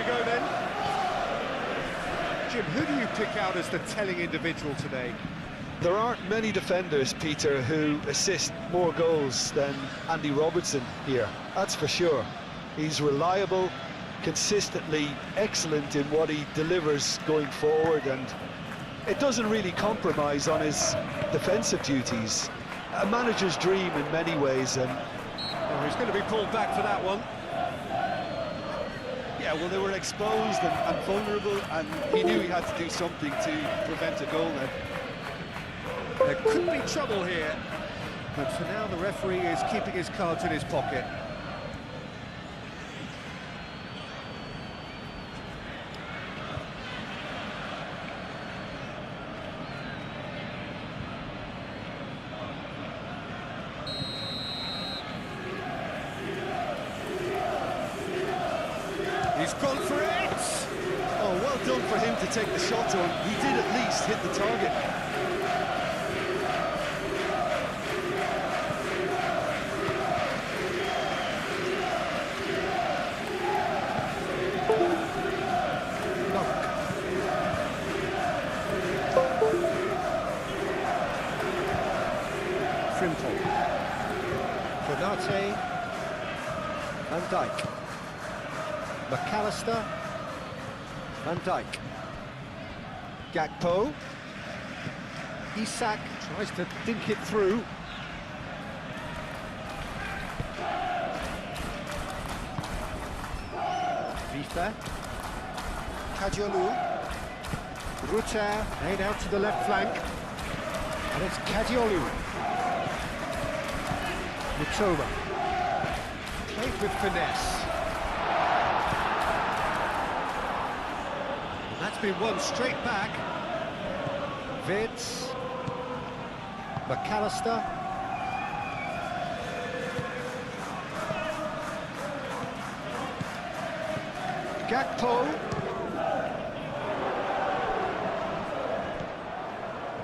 go then. Jim, who do you pick out as the telling individual today? There aren't many defenders, Peter, who assist more goals than Andy Robertson here, that's for sure. He's reliable, consistently excellent in what he delivers going forward, and it doesn't really compromise on his defensive duties. A manager's dream in many ways, and Oh, he's going to be pulled back for that one. Yeah, well, they were exposed and vulnerable, and he knew he had to do something to prevent a goal there. There could be trouble here, but for now the referee is keeping his cards in his pocket. He's gone for it! Oh, well done for him to take the shot on. He did at least hit the target. Frimpong, Konate, Van Dijk, McAllister, Van Dijk, Gakpo, Isak tries to dink it through. Vifa, Kadiolu, Rutter, laid out to the left flank, and it's Kadiolu. Mitoma, played with finesse. And that's been won straight back. Vitz, McAllister. Gakpo.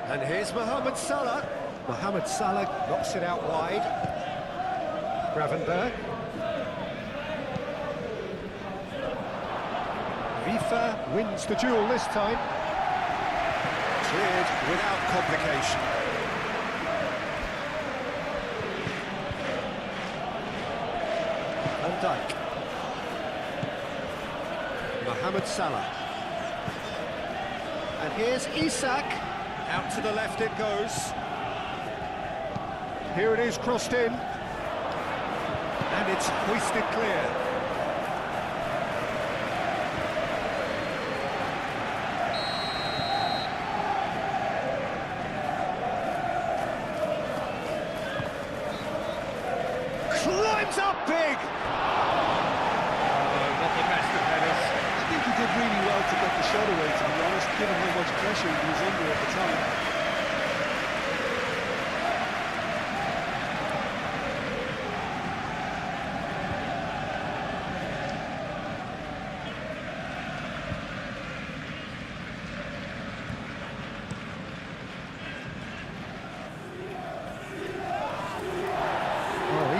And here's Mohamed Salah. Mohamed Salah knocks it out wide. Gravenberg. Vifa wins the duel this time. Cleared without complication. Van Dijk. Mohamed Salah. And here's Isak. Out to the left it goes. Here it is, crossed in. And it's hoisted clear. Climbs up big! Oh, not the best of headers. I think he did really well to get the shot away, to be honest, given how much pressure he was under at the time.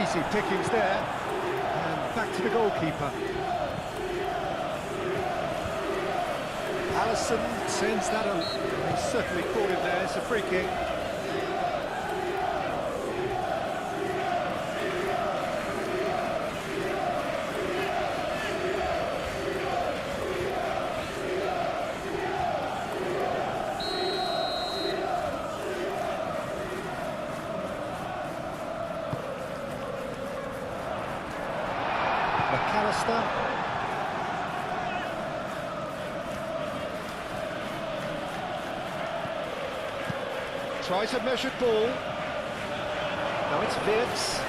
Easy pickings there, and back to the goalkeeper. Allison sends that on. He certainly caught it there. It's a free kick. McAllister. Tries a measured ball. Now it's Vitz.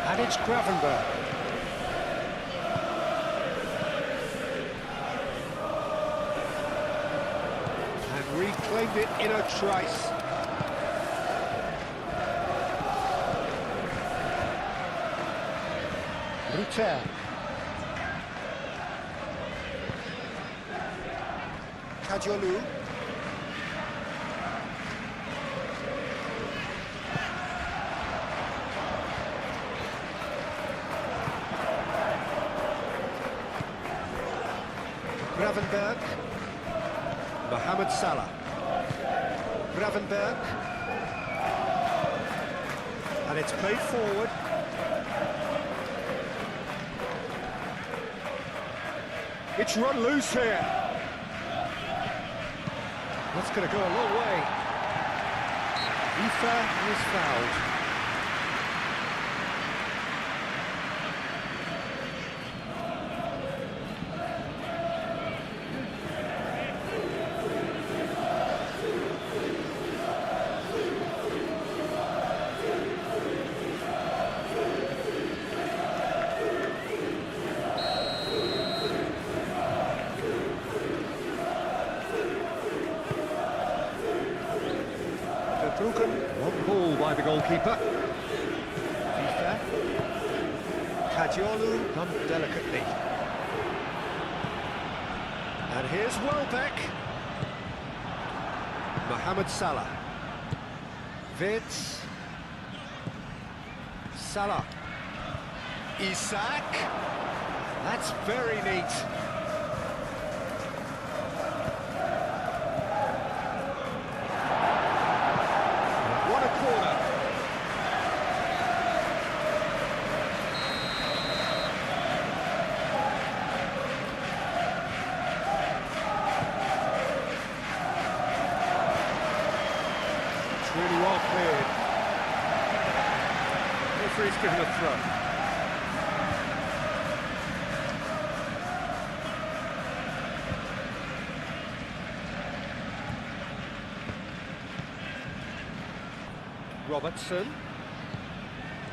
And it's Gravenberg. And reclaimed it in a trice. Rutter. Kadiolu. Gravenberg. Mohamed Salah. Gravenberg. And it's played forward. It's run loose here. That's going to go a long way. Ifa is fouled. Broken, one ball by the goalkeeper. Ifa. Kajiolu done delicately. And here's Welbeck. Mohamed Salah. Vitz. Salah. Isak. That's very neat. What a corner. It's really well cleared. Referee's given a throw. Robertson.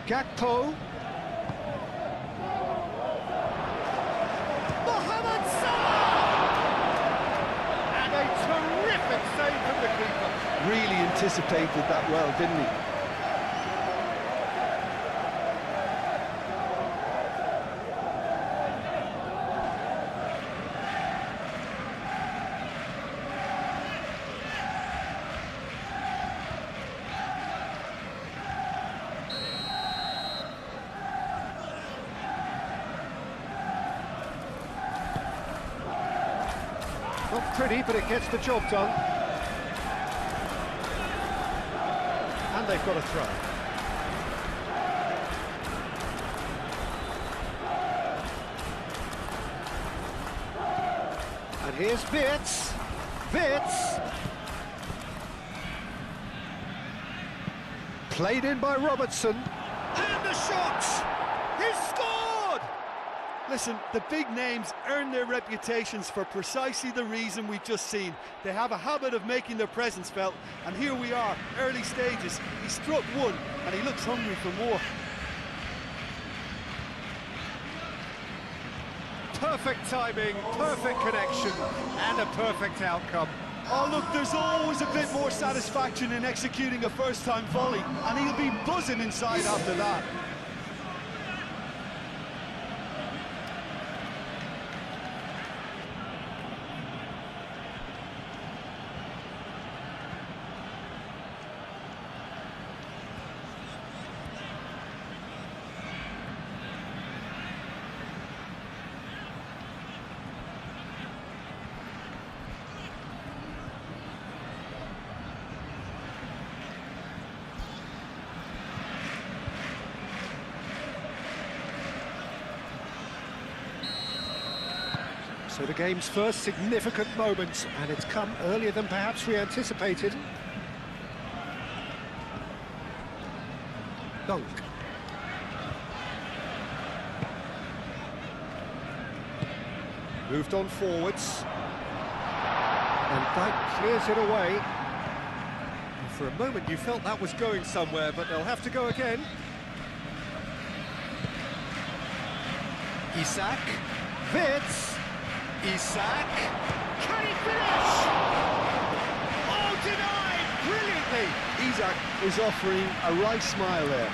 Gakpo. Mohamed Salah! And a terrific save from the keeper. Really anticipated that well, didn't he? Not pretty, but it gets the job done. And they've got a throw. And here's Vitz. Vitz. Played in by Robertson. And the shot! He's scored! Listen, the big names earn their reputations for precisely the reason we've just seen. They have a habit of making their presence felt, and here we are, early stages. He struck one, and he looks hungry for more. Perfect timing, perfect connection, and a perfect outcome. Oh look, there's always a bit more satisfaction in executing a first-time volley, and he'll be buzzing inside after that. So the game's first significant moment, and it's come earlier than perhaps we anticipated. Dunk. Moved on forwards. And Dyke clears it away. And for a moment you felt that was going somewhere, but they'll have to go again. Isak. Vitz. Isak, can he finish? Oh, denied, brilliantly! Isak is offering a right smile there.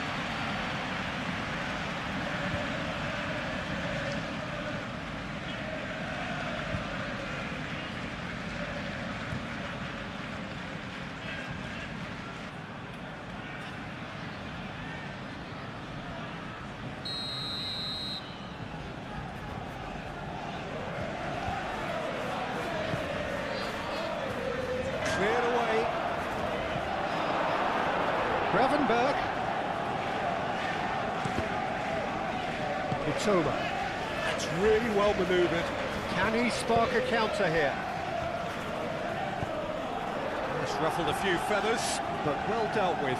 Gravenberg. Mitoma. That's really well manoeuvred. Can he spark a counter here? That's ruffled a few feathers, but well dealt with.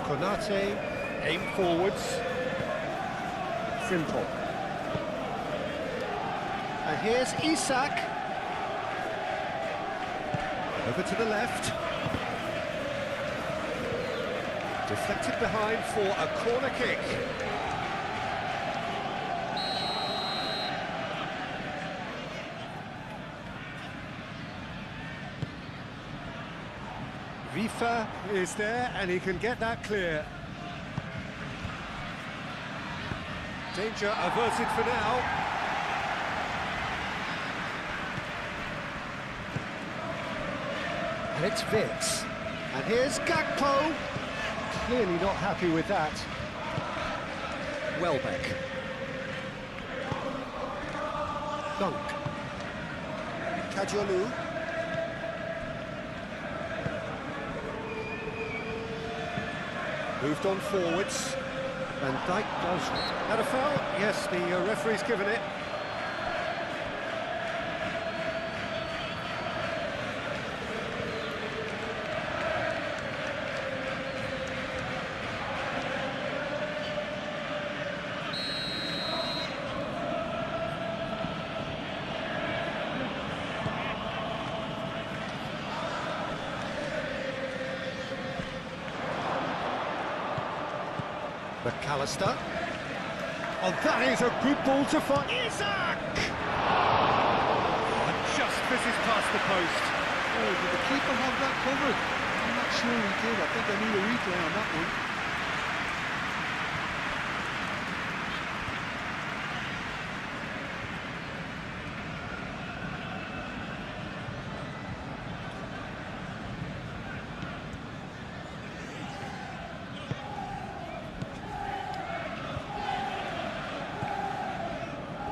Konate, aim forwards. Frimpong. And here's Isak. Over to the left. Deflected behind for a corner kick. Vifa is there and he can get that clear. Danger averted for now. And it's Vitz. And here's Gakpo. Clearly not happy with that. Welbeck. Dunk. Kajolu. Moved on forwards. Van Dijk does. That a foul? Yes, the referee's given it. McAllister. Oh, that is a good ball to find. Isak! Oh, just misses past the post. Oh, did the keeper have that covered? I'm not sure he did. I think I need a replay on that one.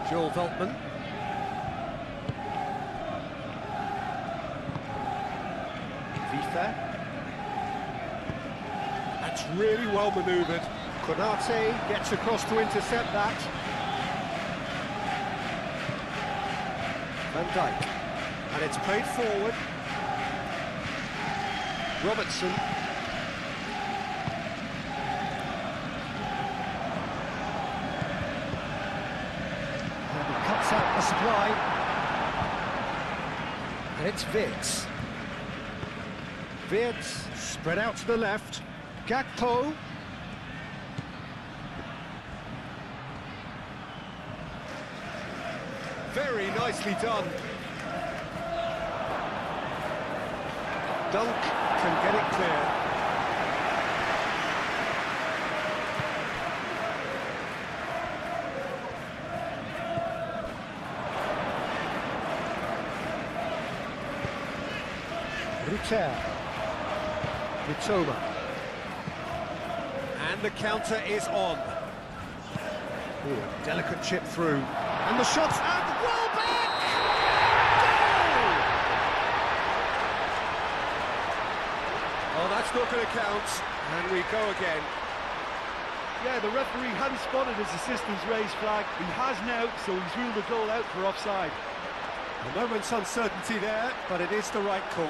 Joel Veltman. Vifa. That's really well manoeuvred. Konate gets across to intercept that. Van Dijk. And it's played forward. Robertson. Out the supply, and it's Vitz. Vitz spread out to the left. Gakpo. Very nicely done. Dunk can get it clear. Ruter. Mitoma. And the counter is on. Ooh, a delicate chip through. And the shots, and Welbeck! Goal! Oh, that's not going to count. And we go again. Yeah, the referee hadn't spotted his assistant's raised flag. He has now, so he's ruled the goal out for offside. A moment's uncertainty there, but it is the right call.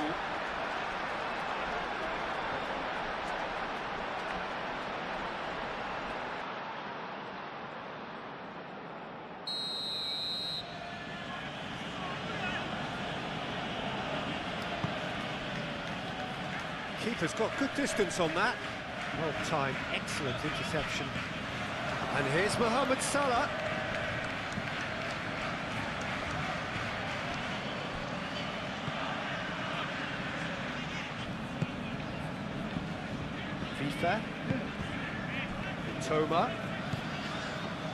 Keeper's got good distance on that. Well timed, excellent interception. And here's Mohamed Salah. Vifa. Mitoma.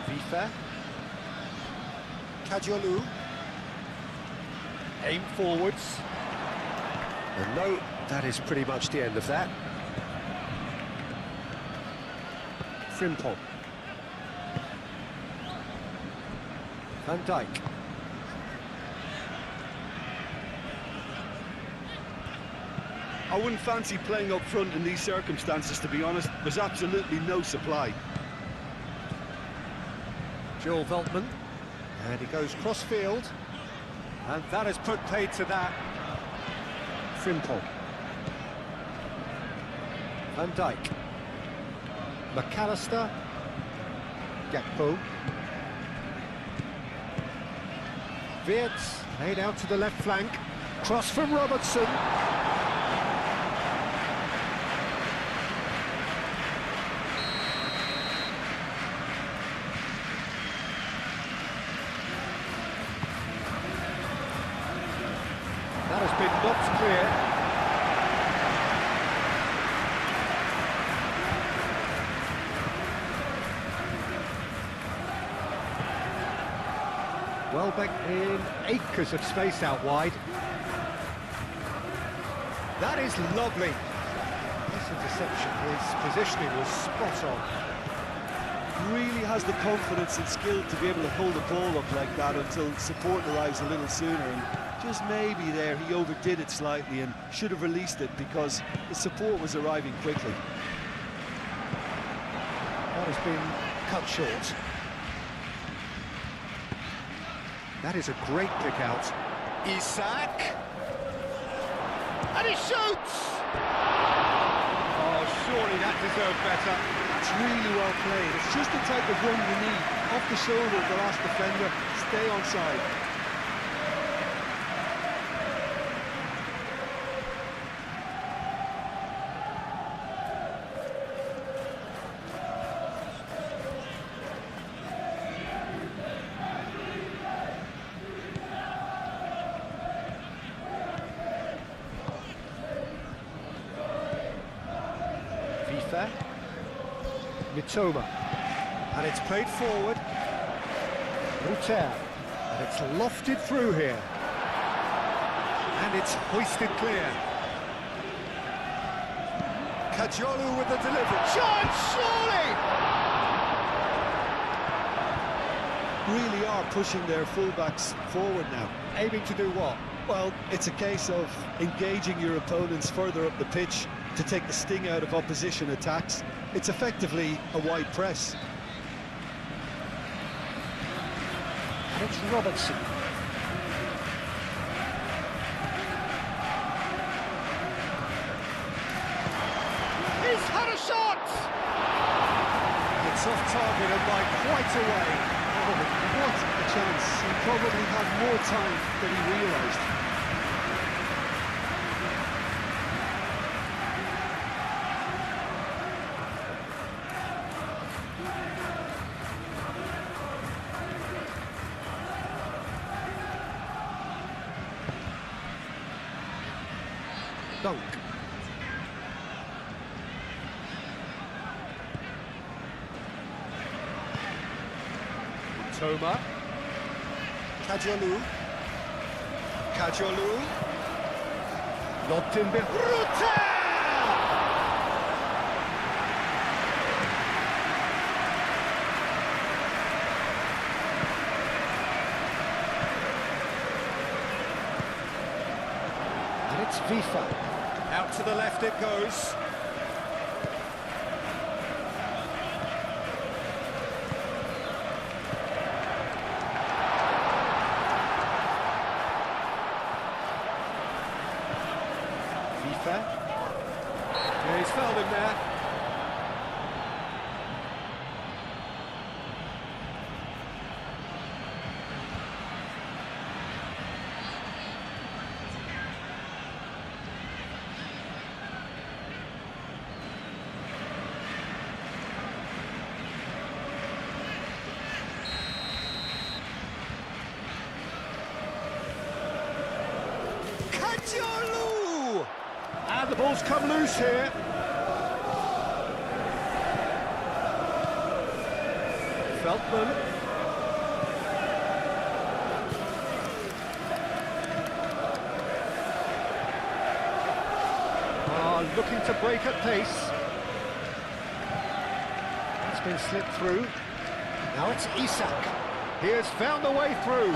Vifa. Kajolu. Aim forwards. And no, that is pretty much the end of that. Frimpong. Van Dijk. I wouldn't fancy playing up front in these circumstances, to be honest. There's absolutely no supply. Joel Veltman, and he goes cross-field, and that has put paid to that. Frimpong. Van Dijk. McAllister. Gakpo. Wirtz, laid out to the left flank. Cross from Robertson. That has been knocked clear. Welbeck in acres of space out wide. That is lovely. This interception, his positioning was spot on. Really has the confidence and skill to be able to hold the ball up like that until support arrives a little sooner. And just maybe there he overdid it slightly and should have released it because the support was arriving quickly. That has been cut short. That is a great pick out. Isak. And he shoots! Oh, surely that deserved better. That's really well played. It's just the type of run you need. Off the shoulder of the last defender, stay onside. Mitoma, and it's played forward. Ruter, and it's lofted through here, and it's hoisted clear. Kajolu with the delivery. Shot, surely! Really are pushing their fullbacks forward now. Aiming to do what? Well, it's a case of engaging your opponents further up the pitch to take the sting out of opposition attacks. It's effectively a wide press. And it's Robertson. He's had a shot! It's off target and by quite a way. Oh, what a chance. He probably had more time than he realised. Dunk. Toma. Kajolu. Lobbed in bit. Ruter! And it's Vifa. Out to the left it goes. Yeah, he's fouled him there. Kajolu! And the ball's come loose here. Veltman. Looking to break at pace. It's been slipped through. Now it's Isak. He has found a way through.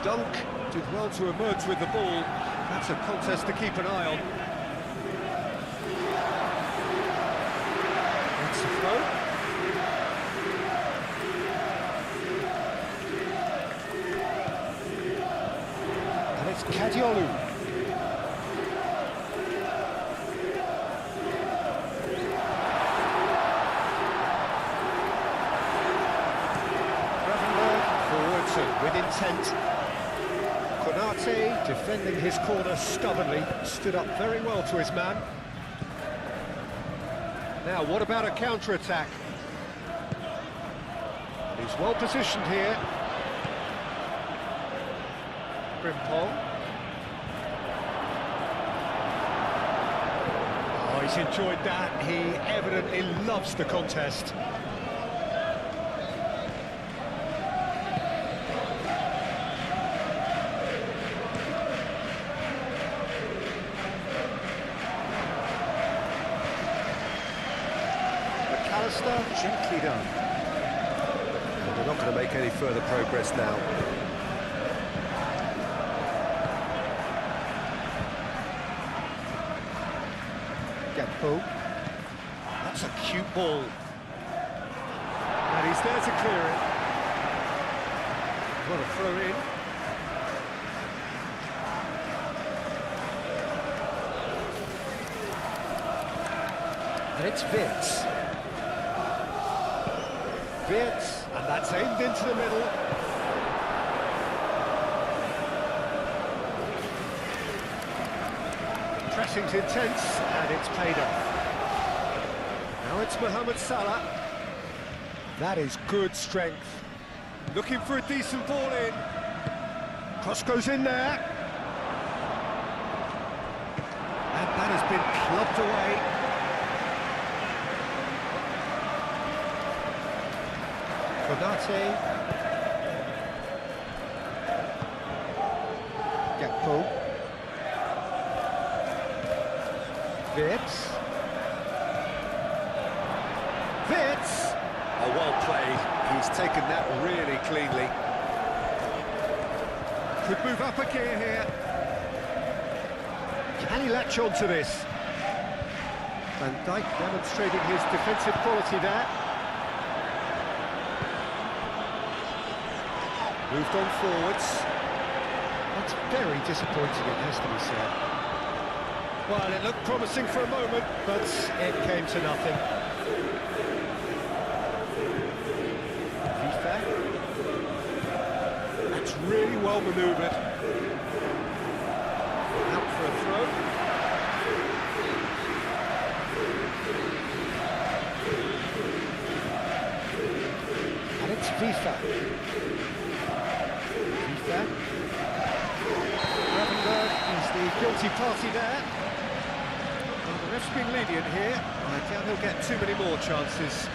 Dunk did well to emerge with the ball. That's a contest to keep an eye on. That's a throw. And it's Kadiolu. With intent. Konate defending his corner stubbornly, stood up very well to his man. Now, what about a counter-attack? He's well positioned here. Frimpong. Oh, he's enjoyed that. He evidently loves the contest. Gently done. And they're not going to make any further progress now. Gakpo. That's a cute ball. And he's there to clear it. What a throw in. And it's Vince. And that's aimed into the middle. Pressing's intense, and it's paid off. Now it's Mohamed Salah. That is good strength. Looking for a decent ball in. Cross goes in there. And that has been clubbed away. Konate. Gakpo. Wirtz. Oh, well played. He's taken that really cleanly. Could move up a gear here. Can he latch on to this? Van Dijk demonstrating his defensive quality there. Moved on forwards. That's very disappointing, it has to be said. Well, it looked promising for a moment, but it came to nothing. FIFA. That's really well manoeuvred. Out for a throw. And it's FIFA. Gravenberg is the guilty party there. Well, the ref's been lenient here. I doubt he'll get too many more chances.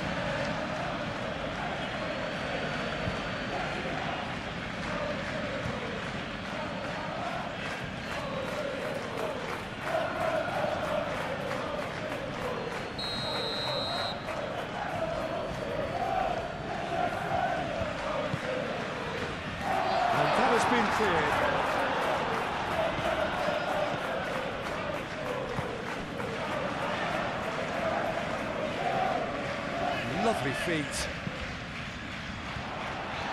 Been cleared. Lovely feet.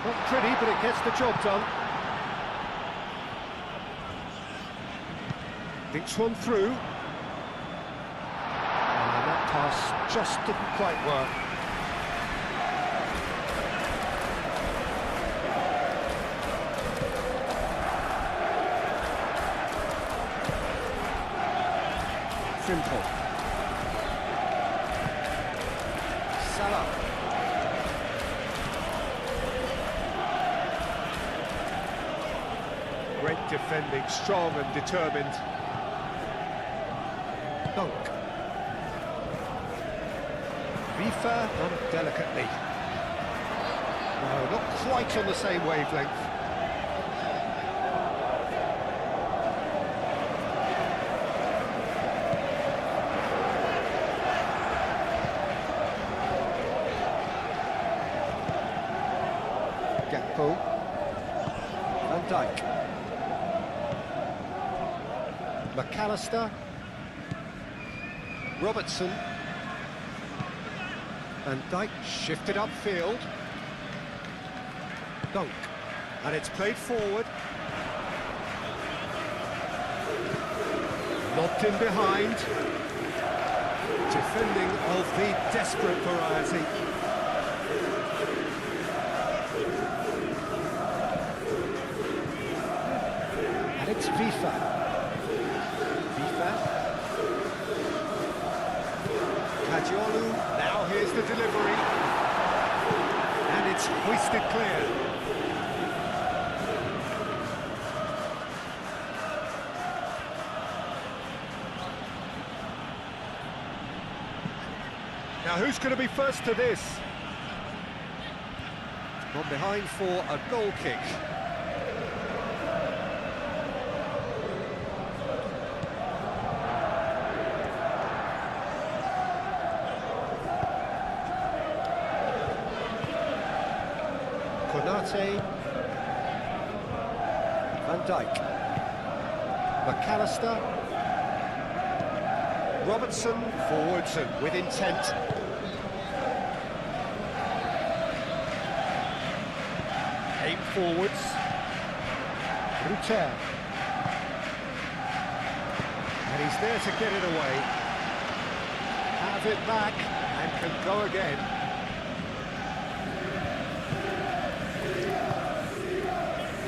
Not pretty, but it gets the job done. Thinks one through. And that pass just didn't quite work. Simple. Salah. Great defending, strong and determined. Dunk. FIFA done it delicately. No, not quite on the same wavelength. Gakpo. Van Dijk. McAllister. Robertson. Van Dijk shifted upfield. Dunk. And it's played forward. Lobbed in behind. Defending of the desperate variety. And it's Vifa. Kadiolu, now here's the delivery. And it's hoisted clear. Now who's going to be first to this? Gone behind for a goal kick. Konate, Van Dijk, McAllister, Robertson forwards and with intent. Aim forwards. Ruter. And he's there to get it away. Have it back and can go again.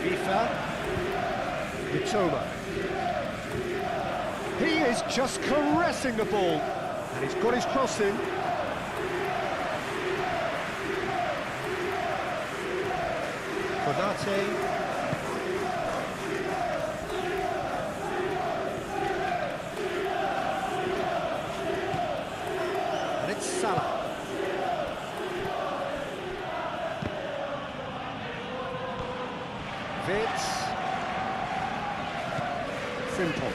Vifa. Mitoma. He is just caressing the ball. And he's got his cross in. Konate. And it's Salah. Vitz. Simple.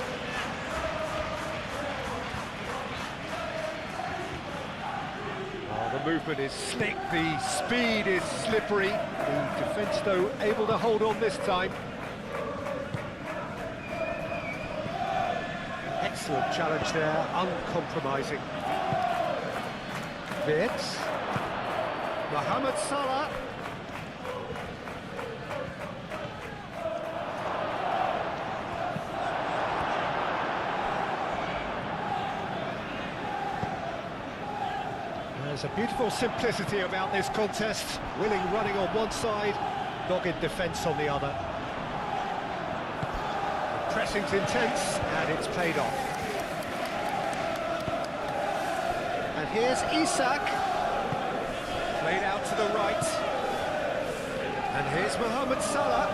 The movement is slick, the speed is slippery. The defence, though, able to hold on this time. Excellent challenge there, uncompromising. Vitz. Mohamed Salah. There's a beautiful simplicity about this contest. Willing running on one side, dogged defence on the other. The pressing's intense, and it's paid off. And here's Isak. Played out to the right. And here's Mohamed Salah.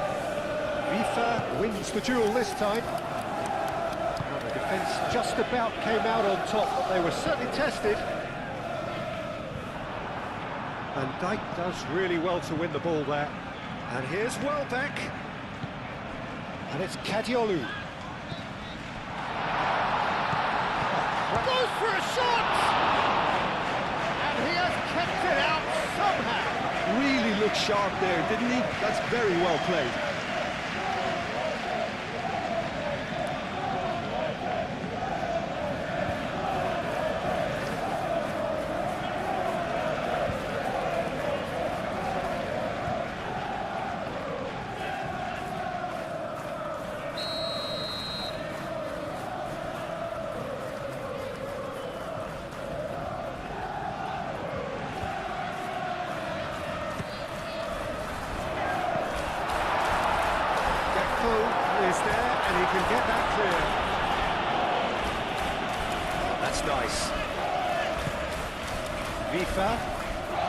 Vifa wins the duel this time. Well, the defence just about came out on top, but they were certainly tested. Van Dijk does really well to win the ball there. And here's Welbeck. And it's Kadiolu. Goes for a shot! And he has kept it out somehow. Really looked sharp there, didn't he? That's very well played. Is there, and he can get that clear. Oh, that's nice. Vifa.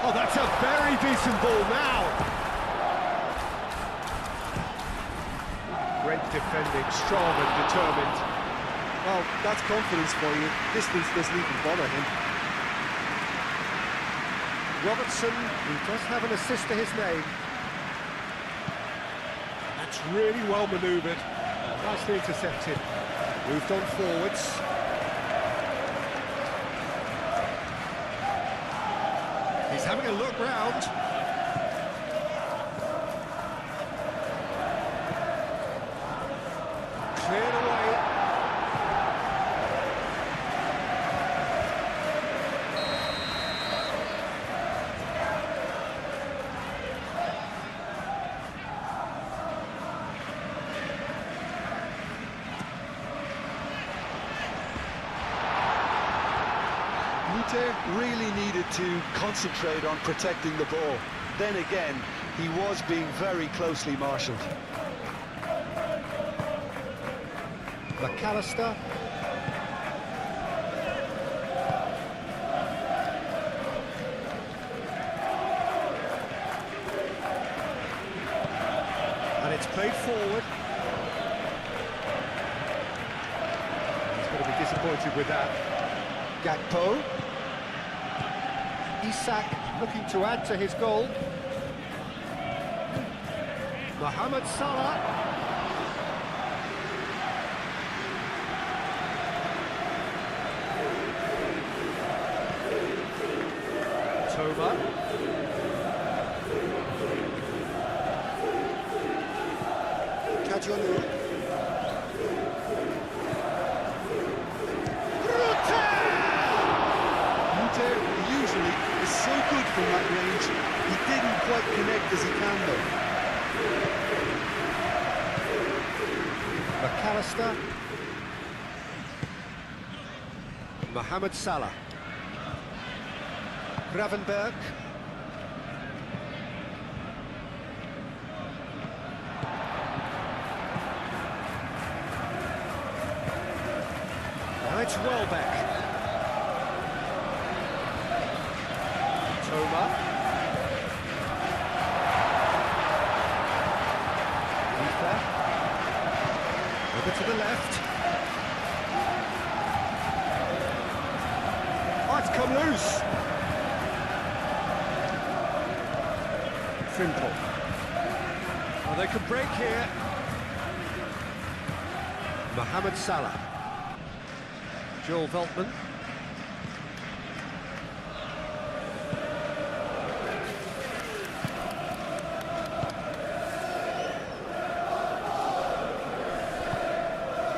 Oh, that's a very decent ball now. Great defending, strong and determined. Well, that's confidence for you. Distance doesn't even bother him. Robertson, who does have an assist to his name. That's really well manoeuvred. Nicely intercepted. Moved on forwards. He's having a look round. Cleared away. Peter really needed to concentrate on protecting the ball. Then again, he was being very closely marshalled. McAllister. And it's played forward. He's going to be disappointed with that. Gakpo. Isak looking to add to his goal. Mohamed Salah. Toma. Caggiolo. Usually is so good from that range. He didn't quite connect as he can though. McAllister. Mohamed Salah. Gravenberg. Now it's Welbeck. Toma. Ether. Over to the left. Oh, it's come loose. Simple. Oh, they could break here. Mohamed Salah. Joel Veltman.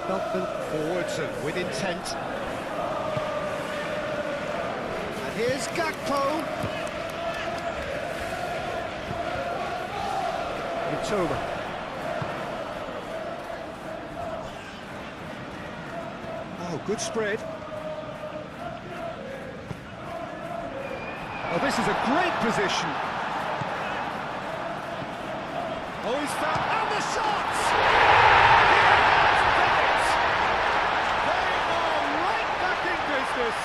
Veltman forwards and with intent. And here's Gakpo. Toma. Oh, good spread. Oh, this is a great position. Oh, he's found... And the shots! They are right back in business.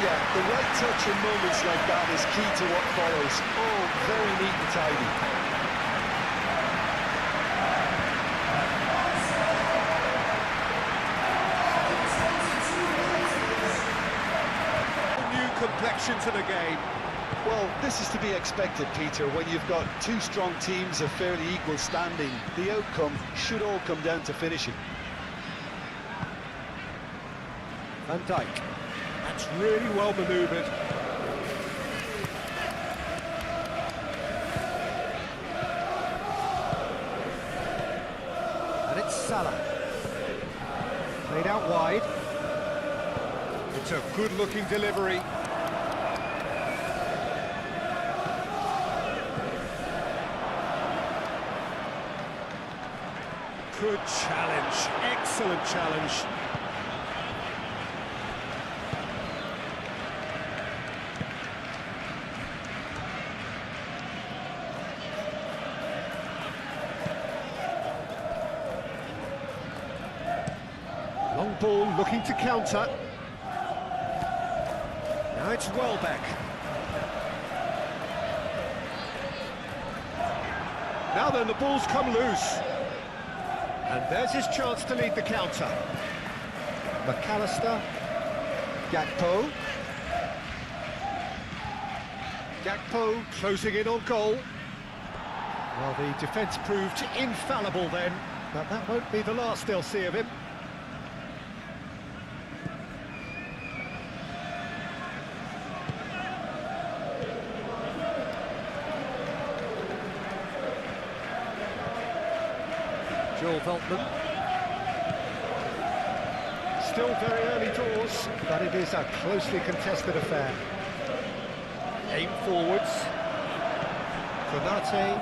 Yeah, the right touch in moments like that is key to what follows. Oh, very neat and tidy. New complexion to the game. Well, this is to be expected, Peter. When you've got two strong teams of fairly equal standing, the outcome should all come down to finishing. Van Dijk. That's really well manoeuvred. And it's Salah. Played out wide. It's a good-looking delivery. Good challenge. Excellent challenge. Long ball looking to counter. Now it's Welbeck. Now then, the ball's come loose. And there's his chance to lead the counter. McAllister. Gakpo. Gakpo closing in on goal. Well, the defence proved infallible then, but that won't be the last they'll see of him. Joel Veltman. Still very early doors, but it is a closely contested affair. Aim forwards. Konate.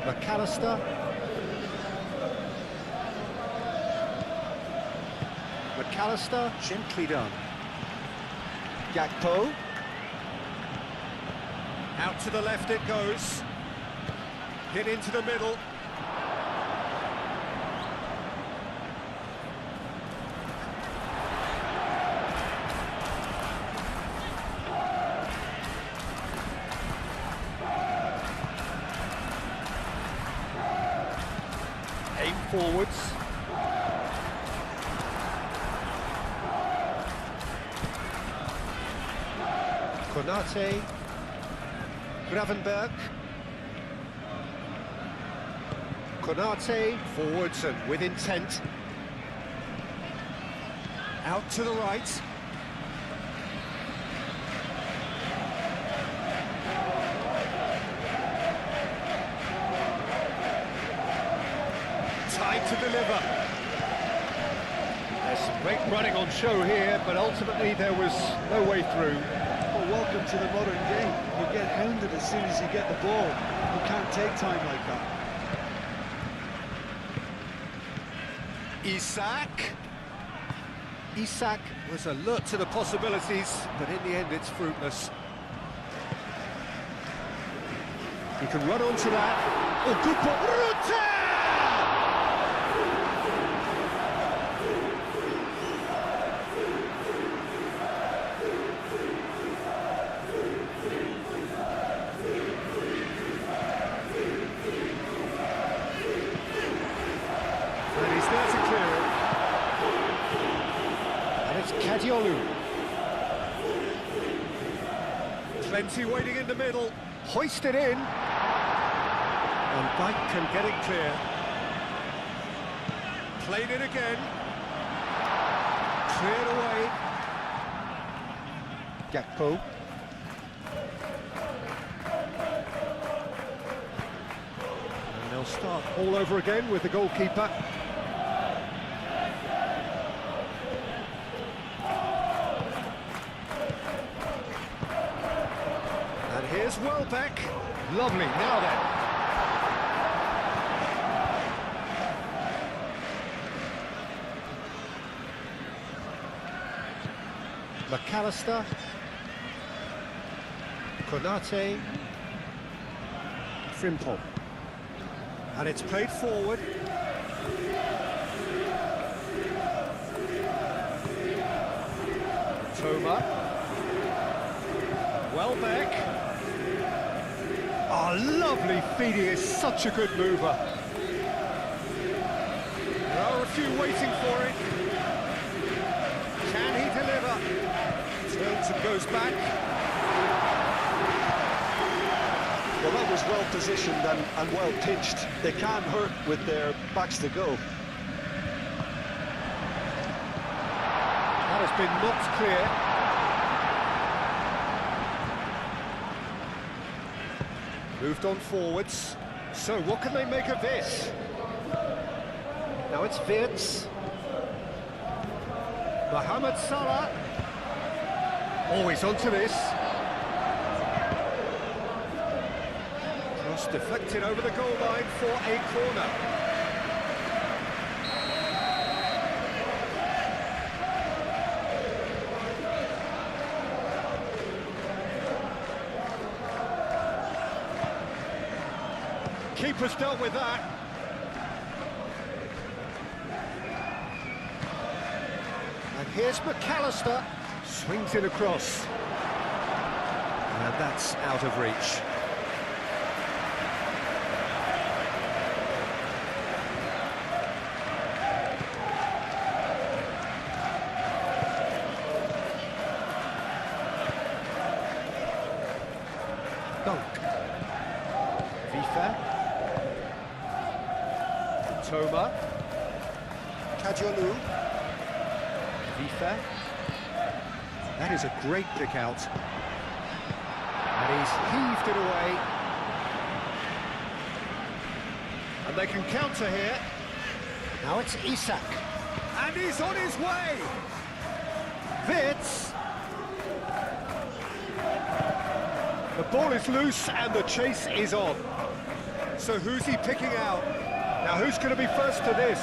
McAllister. McAllister, gently done. Gakpo. Out to the left it goes. Hit into the middle. Aim forwards. Konate. Gravenberg. Konate, forwards and with intent. Out to the right. Time to deliver. There's some great running on show here, but ultimately there was no way through. Well, welcome to the modern game. You get hounded as soon as you get the ball. You can't take time like that. Isak was alert to the possibilities, but in the end it's fruitless. He can run onto that. Oh, good ball. And he's there to clear it. And it's Kadiolu. Plenty waiting in the middle. Hoisted in. And Bike can get it clear. Played it again. Cleared away. Gakpo. And they'll start all over again with the goalkeeper. And here's Welbeck. Lovely, now then. McAllister. Konate. Frimpong. And it's played forward. Toma. Welbeck. Oh, lovely feed. He is such a good mover. There are a few waiting for it. Can he deliver? Turns and goes back. Well, that was well positioned and well pitched. They can't hurt with their backs to go. That has been knocked clear. Moved on forwards. So what can they make of this? Now it's Wirtz. Mohamed Salah. Always onto this. Cross deflected over the goal line for a corner. Keeper's dealt with that. And here's McAllister. Swings it across. And that's out of reach. Dunk. Vifa. Toma. Kadiolu. Vifa. That is a great pick out. And he's heaved it away. And they can counter here. Now it's Isak. And he's on his way. Wirtz. The ball is loose and the chase is on. So who's he picking out? Now who's going to be first to this?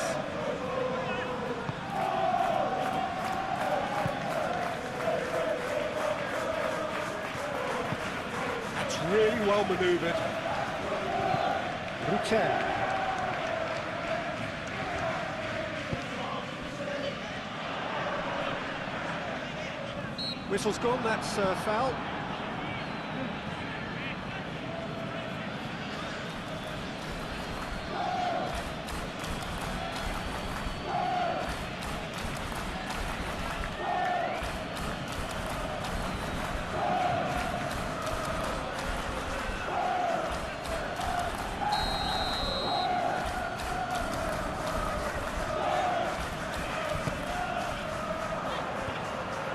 really well manoeuvred. Ruter. Whistle's gone, that's foul.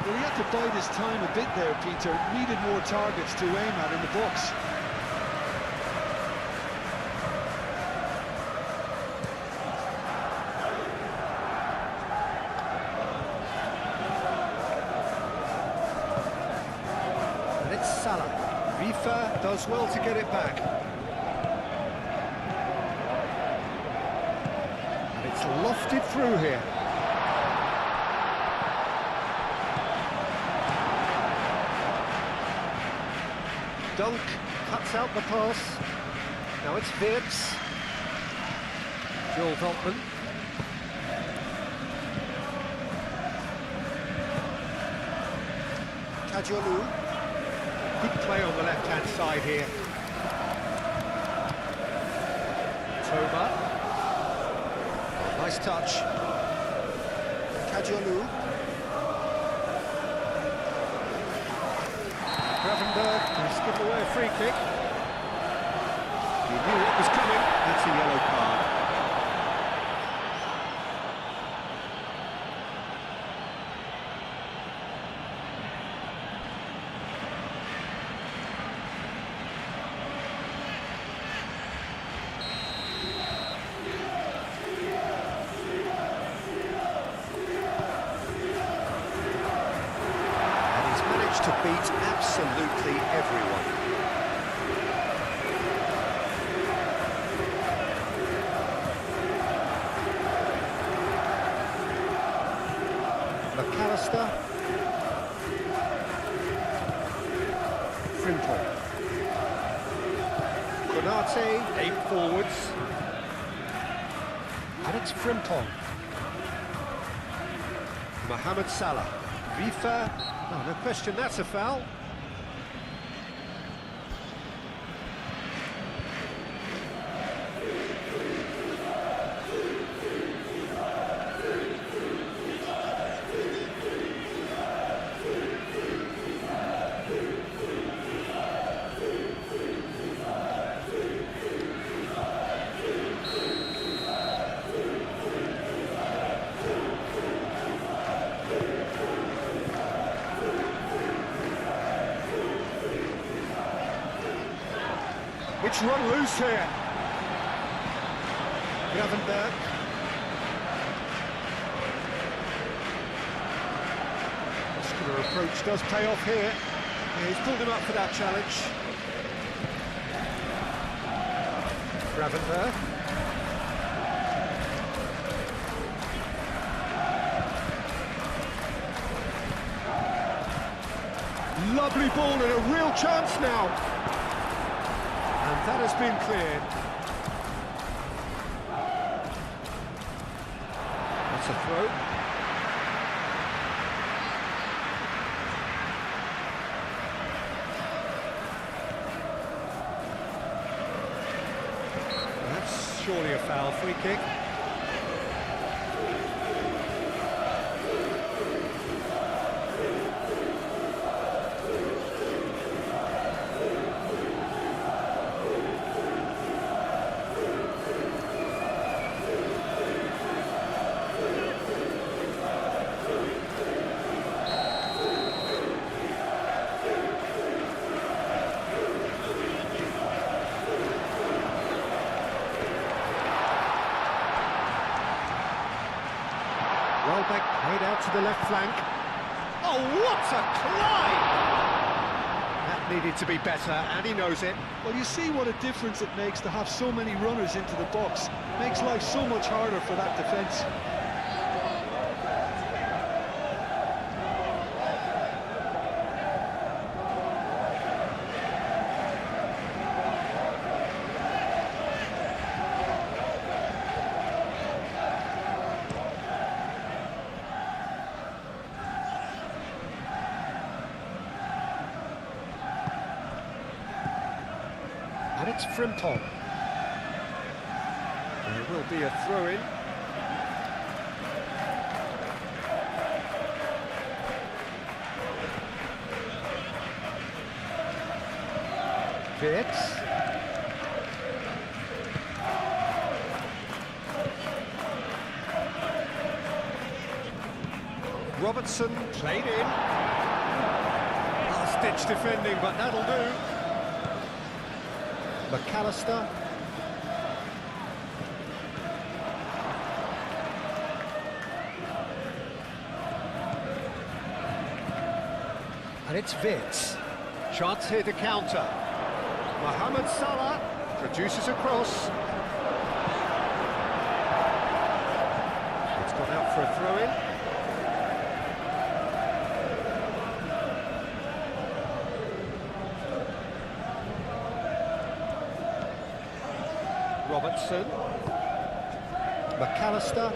Well, he had to bide his time a bit there, Peter. Needed more targets to aim at in the box. And it's Salah. Rifa does well to get it back. And it's lofted through here. Dunk cuts out the pass. Now it's Vibbs. Joel Veltman. Kajolu. Good play on the left-hand side here. Toba. Nice touch. Kajolu. Gravenberg has given away a free kick. He knew what was coming. That's a yellow card. To beat absolutely everyone. McAllister. Frimpong. Konate, aim forwards. And it's Frimpong. Mohamed Salah. Rifa. Oh, no question, that's a foul. It's run loose here. Gravenberg. Muscular approach does pay off here. Yeah, he's pulled him up for that challenge. Gravenberg. Lovely ball and a real chance now. And that has been cleared. That's a throw. That's surely a foul, free kick. Welbeck played out to the left flank. Oh, what a climb! That needed to be better, and he knows it. Well, you see what a difference it makes to have so many runners into the box. Makes life so much harder for that defence. it's Frimpong. There will be a throw-in. Vitz. Robertson played in. Last-ditch defending, but that'll do. McAllister. And it's Vitz. Chance here to counter. Mohamed Salah produces a cross. It's gone out for a throw-in. Robertson, McAllister,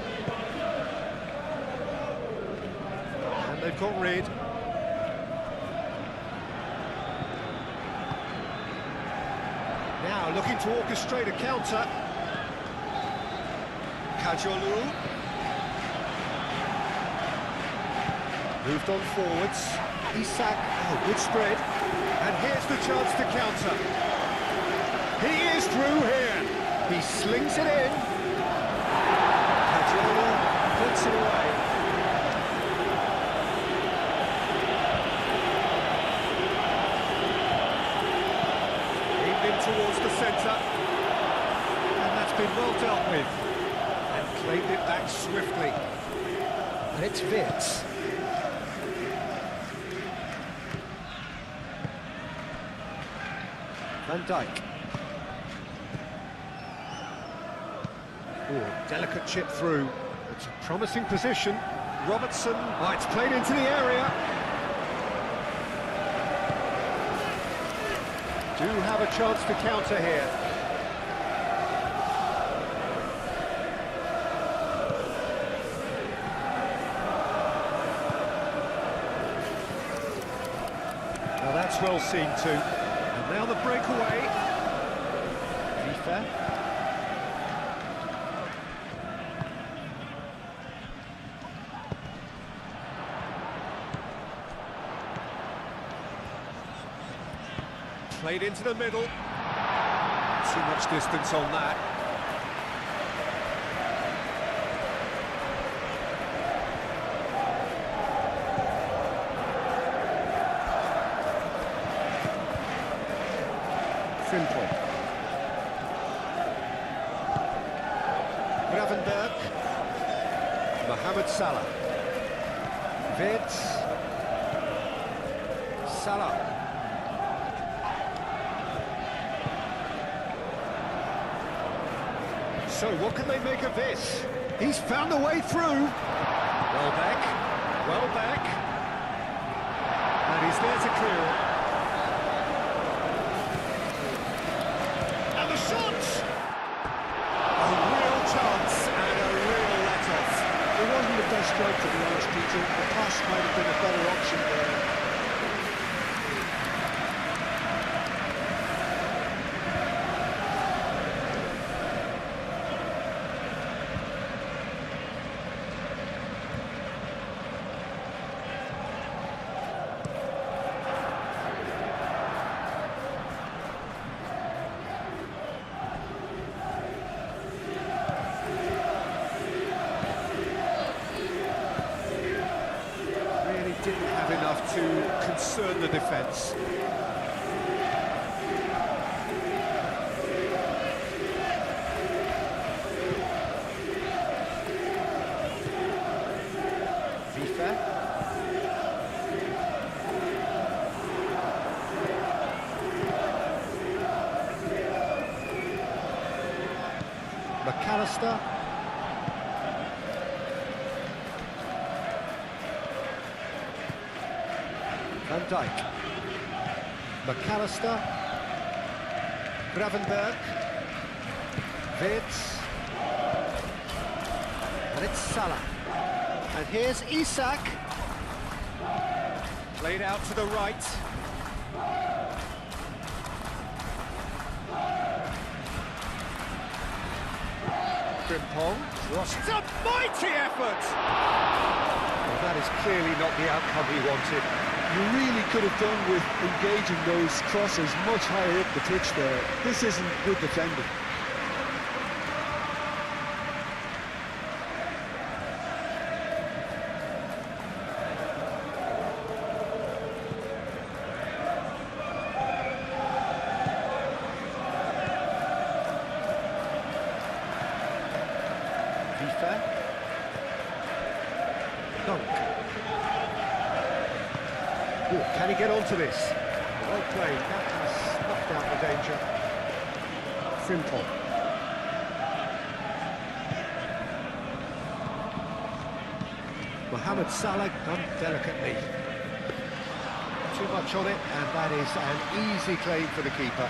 and they've got rid. Now looking to orchestrate a counter. Kajolu moved on forwards. Isak, oh, good spread, and here's the chance to counter. He is through here. He slings it in. Kajolu puts it away. Aimed in towards the centre. And that's been well dealt with. And claimed it back swiftly. And it's Vitz. Van Dijk. Oh, delicate chip through. It's a promising position. Robertson, oh, it's played into the area. Do have a chance to counter here. Now that's well seen too. And now the breakaway. FIFA. Played into the middle. Too much distance on that. Frimpong. Gravenberg. Mohamed Salah. Vitz. Salah. So what can they make of this? He's found a way through. Well back, and he's there to clear it. And the shot! A real chance and a real let-off. It wasn't the best strike, to be honest, Peter. The pass might have been a better option there. Didn't have enough to concern the defence. FIFA. McAllister. Van Dijk. McAllister. Gravenberg. Vitz. And it's Salah. And here's Isak. Played out to the right. Frimpong, it's a mighty effort! Well, that is clearly not the outcome he wanted. You really could have done with engaging those crosses much higher up the pitch there. This isn't good defending. Dunk. Ooh, can he get onto this? Well played, that has snuffed out the danger. Frimpong. Mohamed Salah done delicately. Too much on it, and that is an easy claim for the keeper.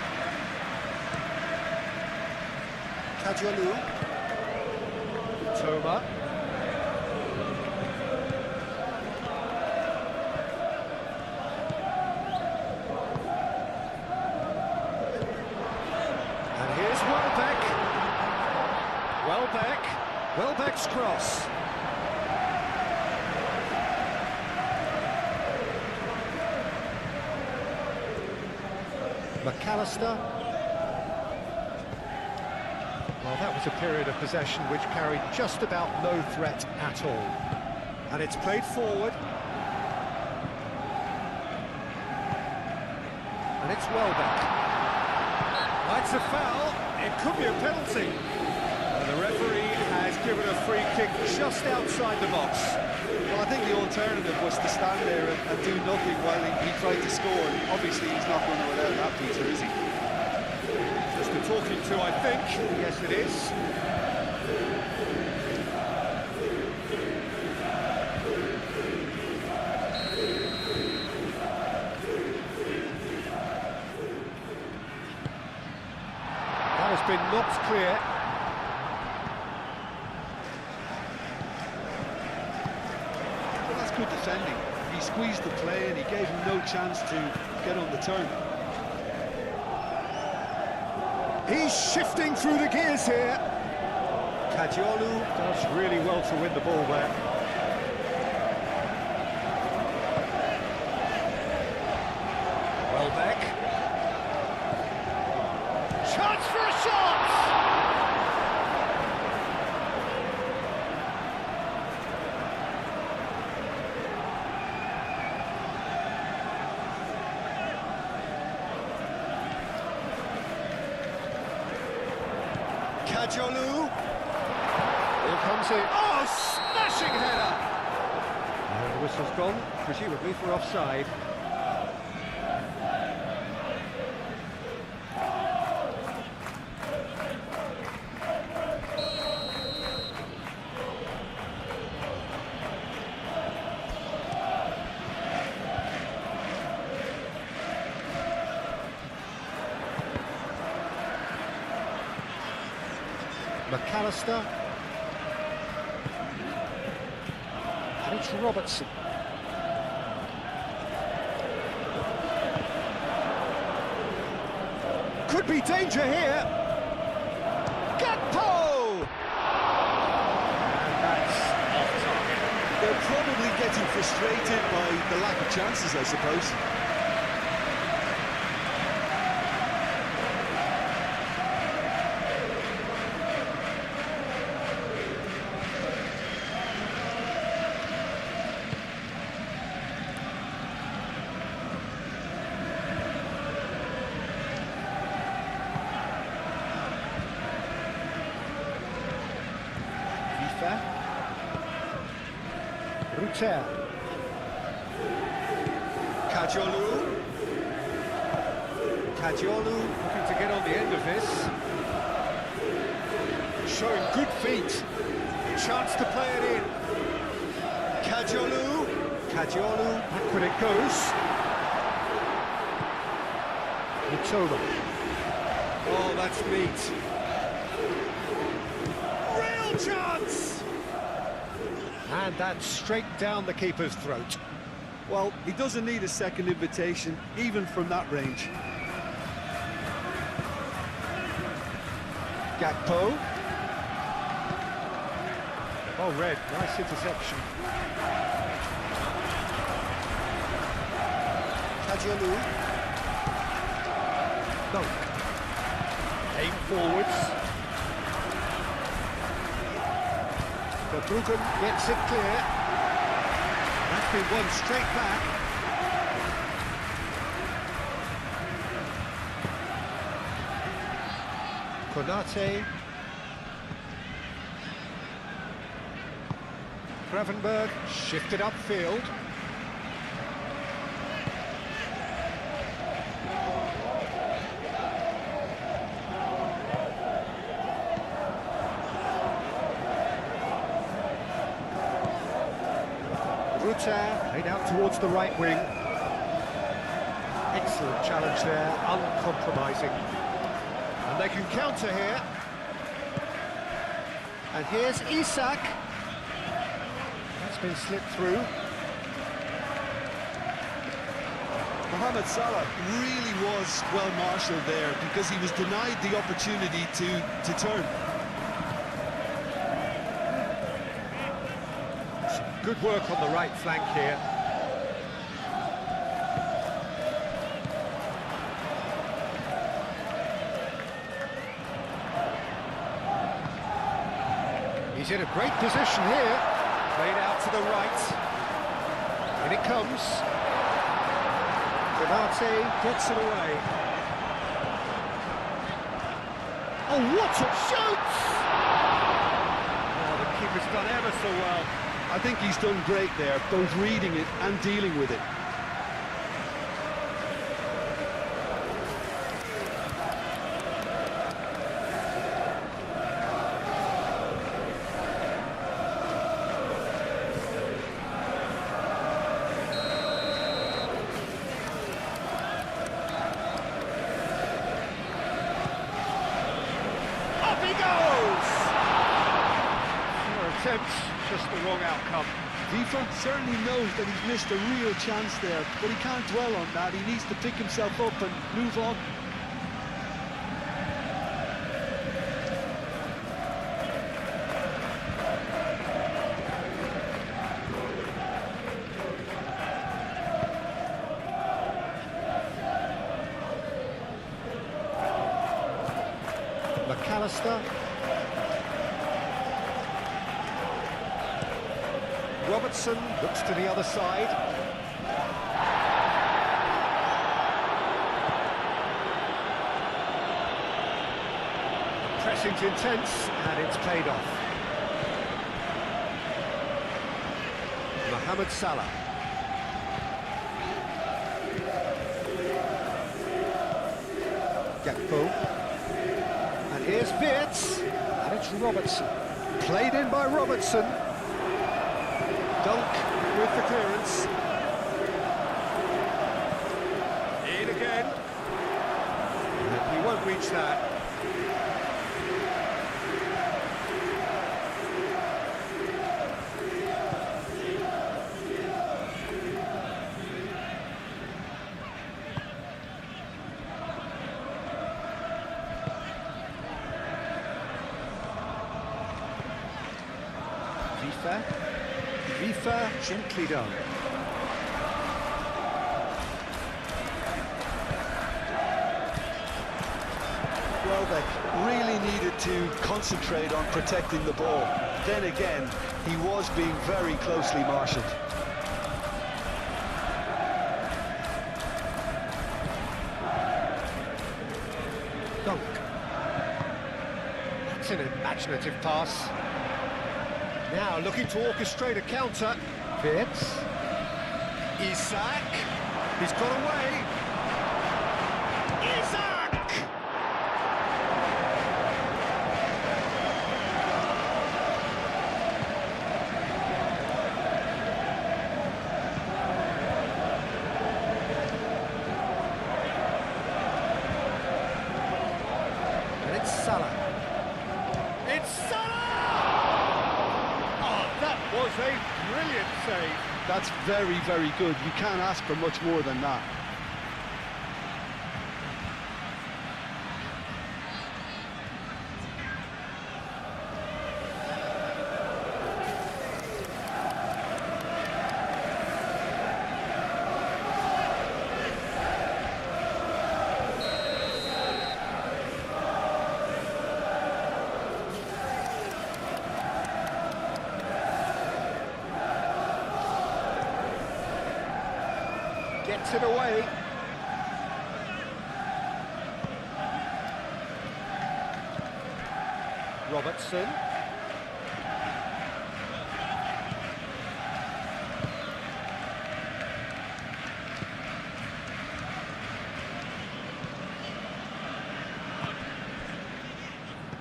Kajolu. Toma. And here's Welbeck. Welbeck's cross. McAllister. Well, that was a period of possession which carried just about no threat at all. And it's played forward. And it's Welbeck. That's a foul. It could be a penalty. And the referee has given a free kick just outside the box. Well, I think the alternative was to stand there and do nothing while he tried to score. Obviously, he's not going to allow that, Peter, is he? Just a talking to, I think. Yes, it is. That has been knocked clear. Well, that's good defending. He squeezed the play and he gave him no chance to get on the turn. He's shifting through the gears here. Kajolu does really well to win the ball there. Welbeck. Chance for a shot! Kajolu. Here comes it. Oh, smashing header! And the whistle's gone, presumably for offside. McAllister. And it's Robertson. Could be danger here. Gakpo! And that's off target. They're probably getting frustrated by the lack of chances, I suppose. Ruter. Kajolu. Kajolu looking to get on the end of this. Showing good feet. Chance to play it in. Kajolu. Kajolu. Back when it goes. Mitoma. Oh, that's neat. Real chance! And that's straight down the keeper's throat. Well, he doesn't need a second invitation, even from that range. Gakpo. Well read, nice interception. Kajialu. Dunk. Aim forwards. Verbruggen gets it clear. That's been won straight back. Konate. Gravenberg shifted upfield. Rutter laid out towards the right wing. Excellent challenge there, uncompromising. And they can counter here. And here's Isak. That's been slipped through. Mohamed Salah really was well marshalled there because he was denied the opportunity to turn. Good work on the right flank here. He's in a great position here. Played out to the right. In it comes. Konate gets it away. Oh, what a shoot! Oh, the keeper's done ever so well. I think he's done great there, both reading it and dealing with it. Up he goes! 4 attempts, just the wrong outcome. Vifa certainly knows that he's missed a real chance there, but he can't dwell on that. He needs to pick himself up and move on. McAllister. Robertson looks to the other side. The pressing's intense and it's paid off. Mohamed Salah. Gakpo. And here's Wirtz, and it's Robertson. Played in by Robertson. Dunk with the clearance. In again. And he won't reach that. Vifa gently done. Welbeck really needed to concentrate on protecting the ball. Then again, he was being very closely marshalled. Dunk. That's an imaginative pass. Now looking to orchestrate a counter. Wirtz. Isak. He's got away. Isak! And it's Salah. It's Salah! Was a brilliant save. That's very, very good. You can't ask for much more than that. gets it away. Robertson.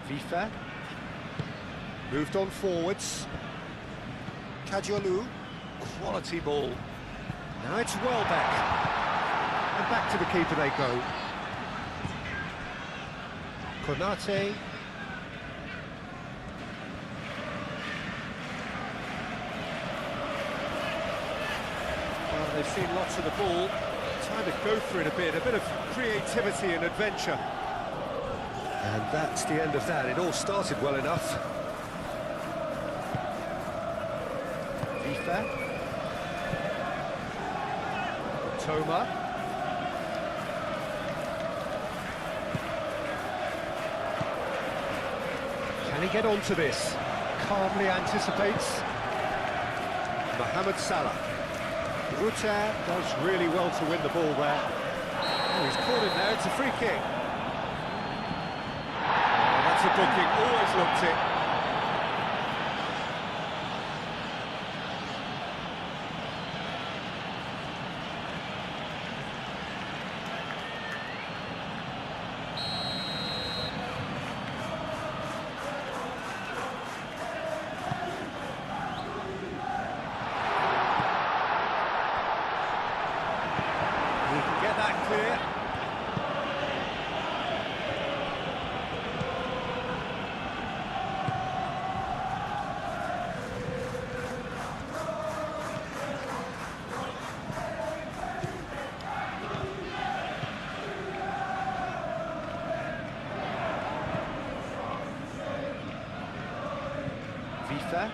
Vifa. Moved on forwards. Kajolu. Quality ball. Now it's Welbeck. And back to the keeper they go. Konate. Well, they've seen lots of the ball. Time to go for it a bit of creativity and adventure. And that's the end of that. It all started well enough. Vifa. Toma. Can he get onto this? Calmly anticipates. Mohamed Salah. Rutter does really well to win the ball there. Oh, he's caught it there, it's a free kick. Oh, that's a booking, always looked it. Clear. Vifa.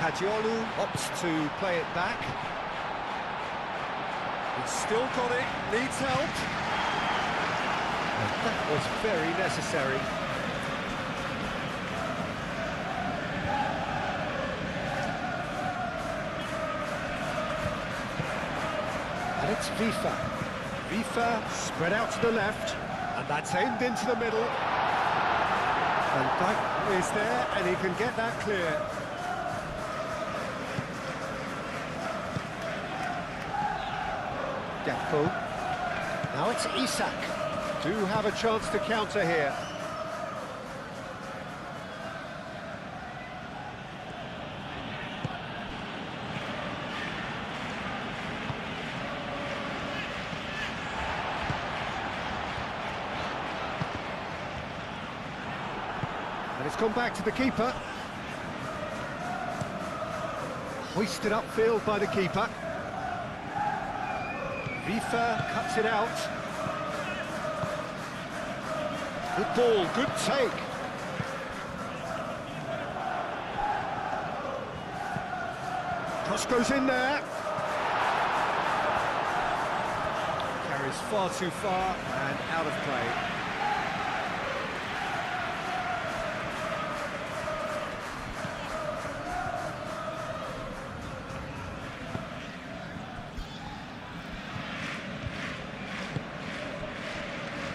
Kajolu opts to play it back. He's still got it, needs help. And that was very necessary. And it's Vifa. Vifa spread out to the left, and that's aimed into the middle. And that is there, and he can get that clear. Gakpo. Now it's Isak. Do have a chance to counter here. And it's gone back to the keeper. Hoisted upfield by the keeper. Vifa cuts it out. Good ball, good take. Cross goes in there. Carries far too far and out of play.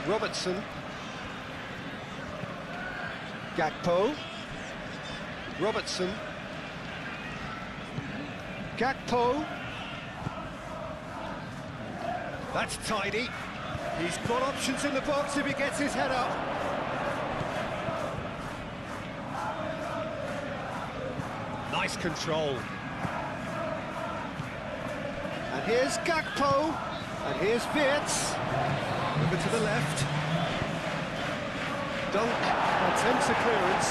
Robertson. Gakpo. Robertson. Gakpo. That's tidy. He's got options in the box if he gets his head up. Nice control. And here's Gakpo. And here's Wirtz. Over to the left. Dunk attempts a clearance.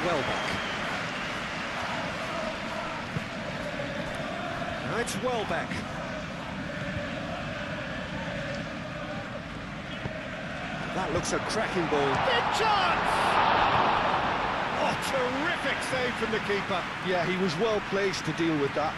Welbeck. Now it's Welbeck. That looks a cracking ball. Big chance! Oh, terrific save from the keeper. Yeah, he was well placed to deal with that.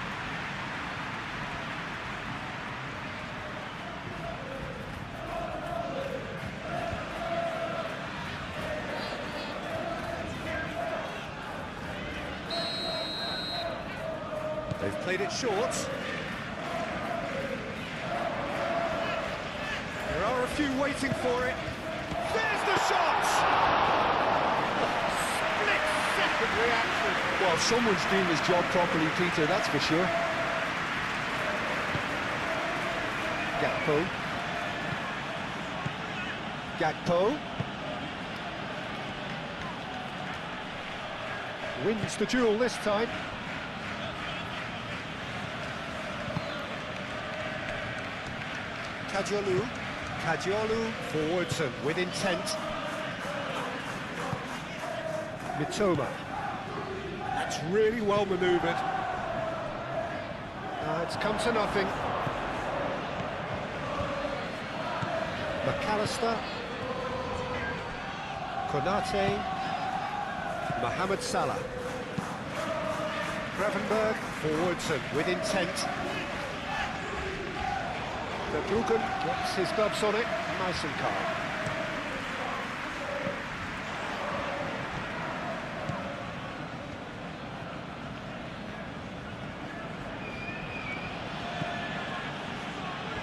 played it short. There are a few waiting for it. There's the shot! Split-second reaction. Well, someone's doing his job properly, Peter, that's for sure. Gakpo wins the duel this time. Kadiolu forwards and with intent. Mitoma. That's really well manoeuvred. It's come to nothing. McAllister. Konate. Mohamed Salah. Gravenberg forwards and with intent. Verbruggen gets his gloves on it, nice and calm.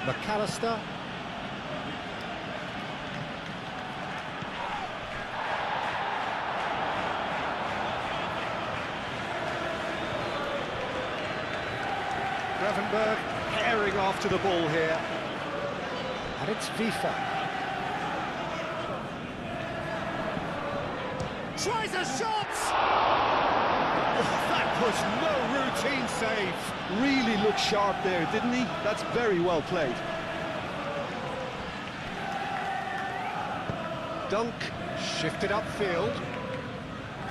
McAllister. Gravenberg herring after the ball here. And it's Vifa. Tries a shot! That was no routine save. Really looked sharp there, didn't he? That's very well played. Dunk, shifted upfield.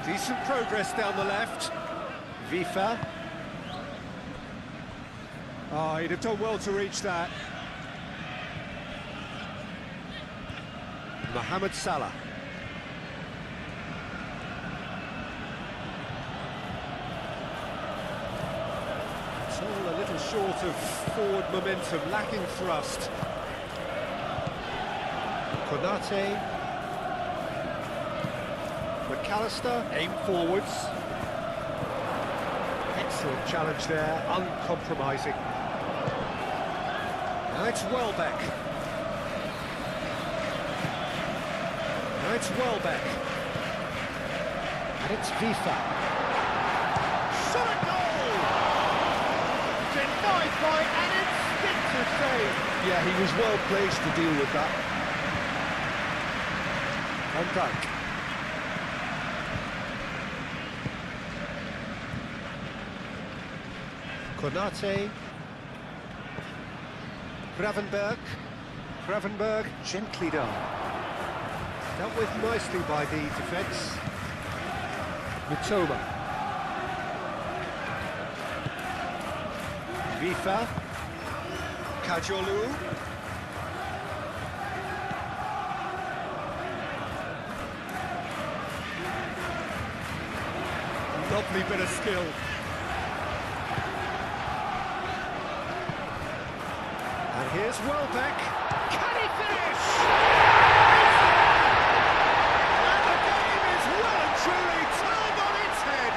Decent progress down the left. Vifa. Oh, he'd have done well to reach that. Mohamed Salah. It's all a little short of forward momentum, lacking thrust. Konate. McAllister, aim forwards. Excellent challenge there, uncompromising. Now it's Welbeck. Now it's Welbeck. And it's Vifa. Shot at goal! Denied by an instinctive save. Yeah, he was well placed to deal with that. Van Dijk. Konate. Gravenberg gently done. Dealt with nicely by the defence. Mitoma. Vifa. Kadiolu. Lovely bit of skill. And here's Welbeck. Can he finish? And the game is well and truly turned on its head.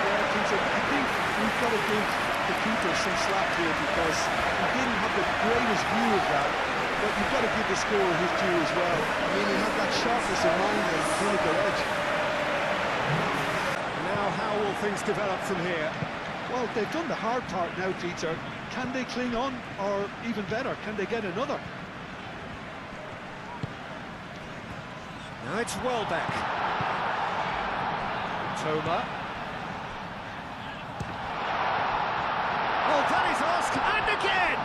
Yeah, Peter, I think we've got to give the keeper some slack here because he didn't have the greatest view of that, but you've got to give the scorer his due as well. I mean, he had that sharpness of mind and clinical edge. Now, how will things develop from here? Well, they've done the hard part now, Peter. Can they cling on, or even better, can they get another? Now it's Welbeck. Toma. Oh, that is asked, and again!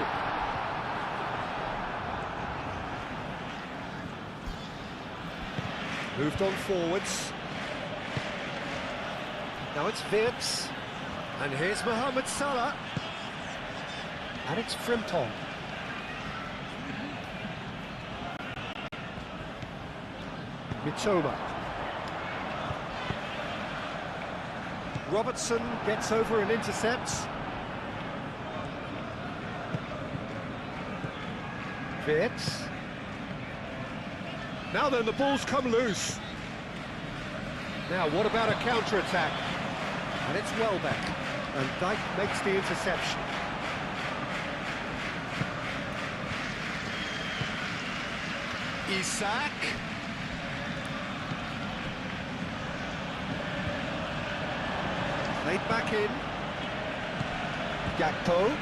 Moved on forwards. Now it's Wirtz. And here's Mohamed Salah. And it's Frimpong. Mitoma. Robertson gets over and intercepts. Wirtz. Now then, the ball's come loose. Now, what about a counter-attack? And it's Welbeck, and Dijk makes the interception. Isak. Played back in. Gakpo.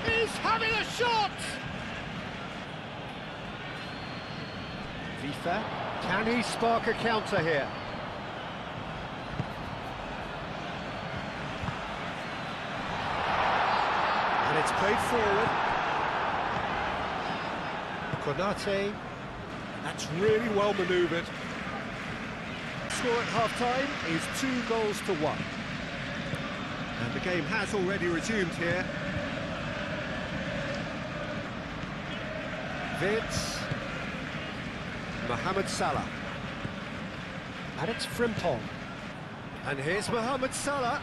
He's having a shot! FIFA. Can he spark a counter here? And it's played forward. Konate. That's really well manoeuvred. Score at half-time is 2-1. And the game has already resumed here. Vitz. Mohamed Salah. And it's Frimpong. And here's Mohamed Salah.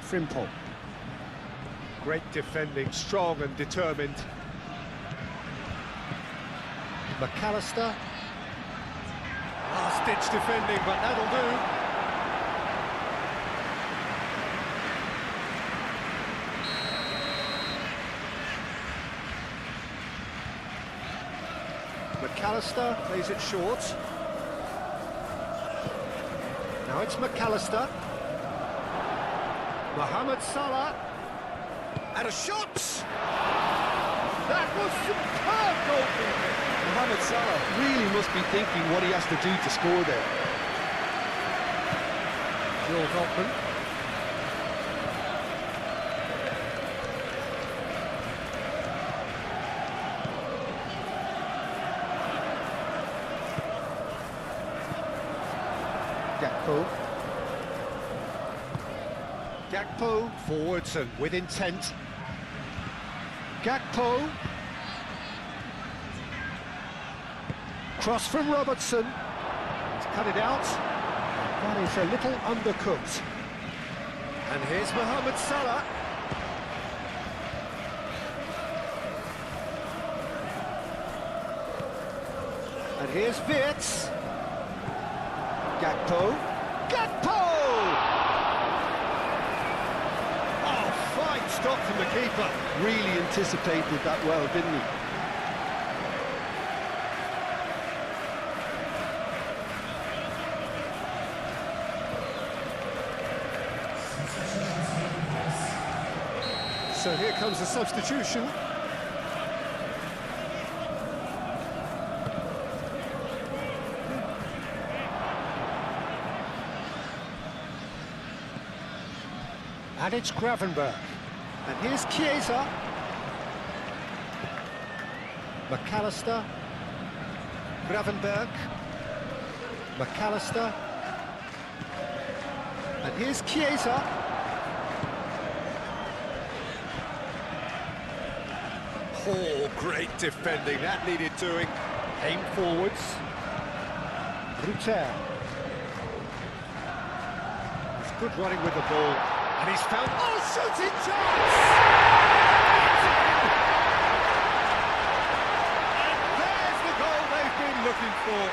Frimpong. Great defending, strong and determined. McAllister. Last-ditch defending, but that'll do. McAllister plays it short. Now it's McAllister. Mohamed Salah. And a shot! That was superb goalkeeping. Mohamed Salah really must be thinking what he has to do to score there. Joel Gottman. Gakpo. Gakpo forwards and with intent. Gakpo. Cross from Robertson. He's cut it out. That is a little undercooked. And here's Mohamed Salah. And here's Wirtz. Gakpo. Gakpo! Oh, fine stop from the keeper. Really anticipated that well, didn't he? So here comes the substitution. And it's Gravenberch. And here's Chiesa. McAllister. Gravenberch. McAllister. And here's Chiesa. Oh, great defending, that needed doing. Aim forwards. Ruter. He's good running with the ball. And he's found... Oh, shooting chance! And there's the goal they've been looking for.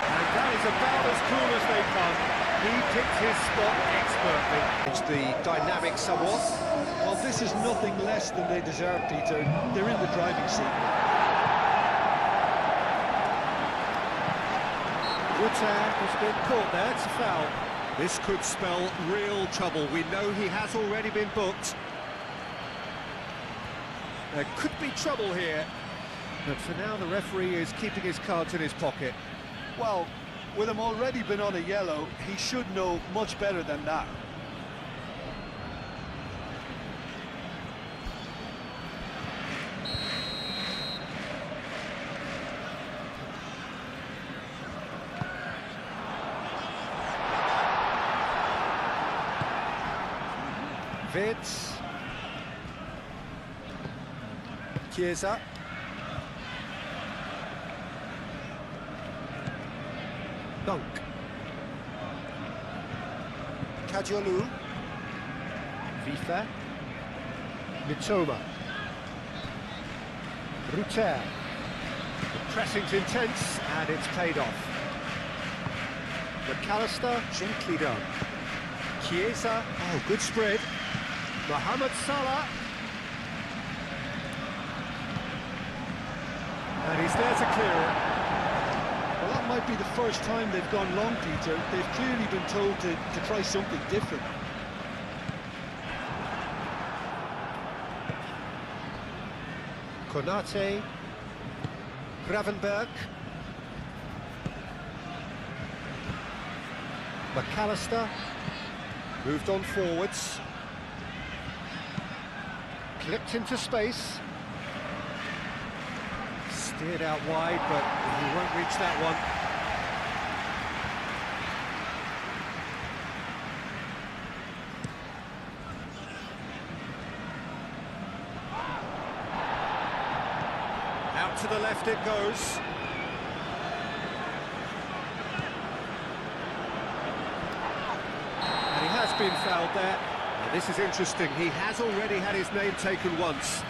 And that is about as cool as they come. He picked his spot expertly. It's the dynamic somewhat. Well, this is nothing less than they deserve, Peter. They're in the driving seat. Ruter has been caught there, it's a foul. This could spell real trouble. We know he has already been booked. There could be trouble here. But for now, the referee is keeping his cards in his pocket. Well, with him already been on a yellow, he should know much better than that. Wirtz. Chiesa. Dunk. Kadiolu. FIFA. Mitoma. Ruter. Pressing's intense, and it's paid off. McAllister, gently done. Chiesa, oh, good spread. Mohamed Salah. And he's there to clear it. Well, that might be the first time they've gone long, Peter. They've clearly been told to try something different. Konate, Gravenberg, McAllister, moved on forwards, clipped into space, steered out wide, but he won't reach that one. Out to the left it goes. And he has been fouled there. Now, this is interesting. He has already had his name taken once.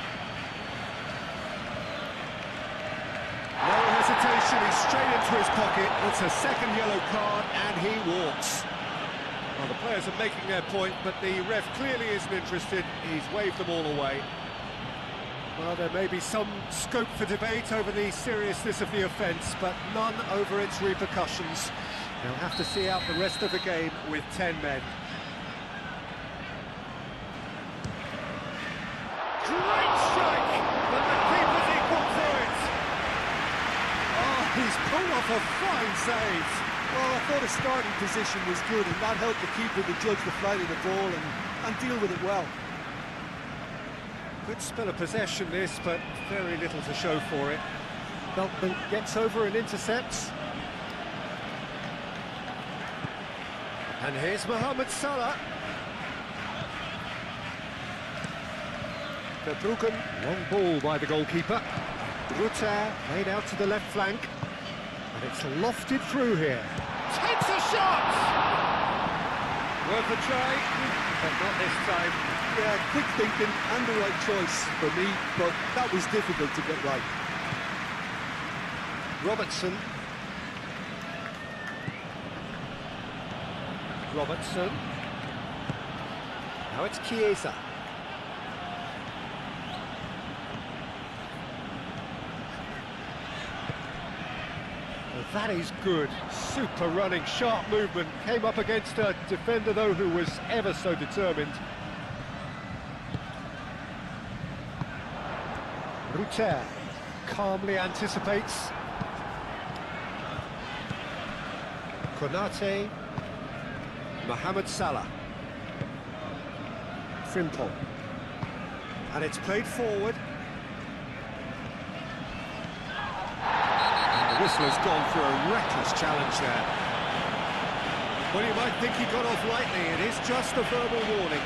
No hesitation, he's straight into his pocket. It's a second yellow card, and he walks. Well, the players are making their point, but the ref clearly isn't interested. He's waved them all away. Well, there may be some scope for debate over the seriousness of the offence, but none over its repercussions. They'll have to see out the rest of the game with 10 men. Great strike! But the keeper's equal to it! Oh, he's pulled off a fine save! Well, I thought his starting position was good, and that helped the keeper to judge the flight of the ball and deal with it well. Good spell of possession this, but very little to show for it. Beltman gets over and intercepts. And here's Mohamed Salah. Verbruggen, long ball by the goalkeeper. Rutter laid out to the left flank. And it's lofted through here. Takes a shot! Worth a try, but not this time. Yeah, quick thinking and the right choice for me, but that was difficult to get right. Robertson. Now it's Chiesa. Well, that is good. Super running, sharp movement. Came up against a defender, though, who was ever so determined. Rutter calmly anticipates. Konate. Mohamed Salah. Frimpong. And it's played forward. And the whistler's gone for a reckless challenge there. Well, you might think he got off lightly. It is just a verbal warning.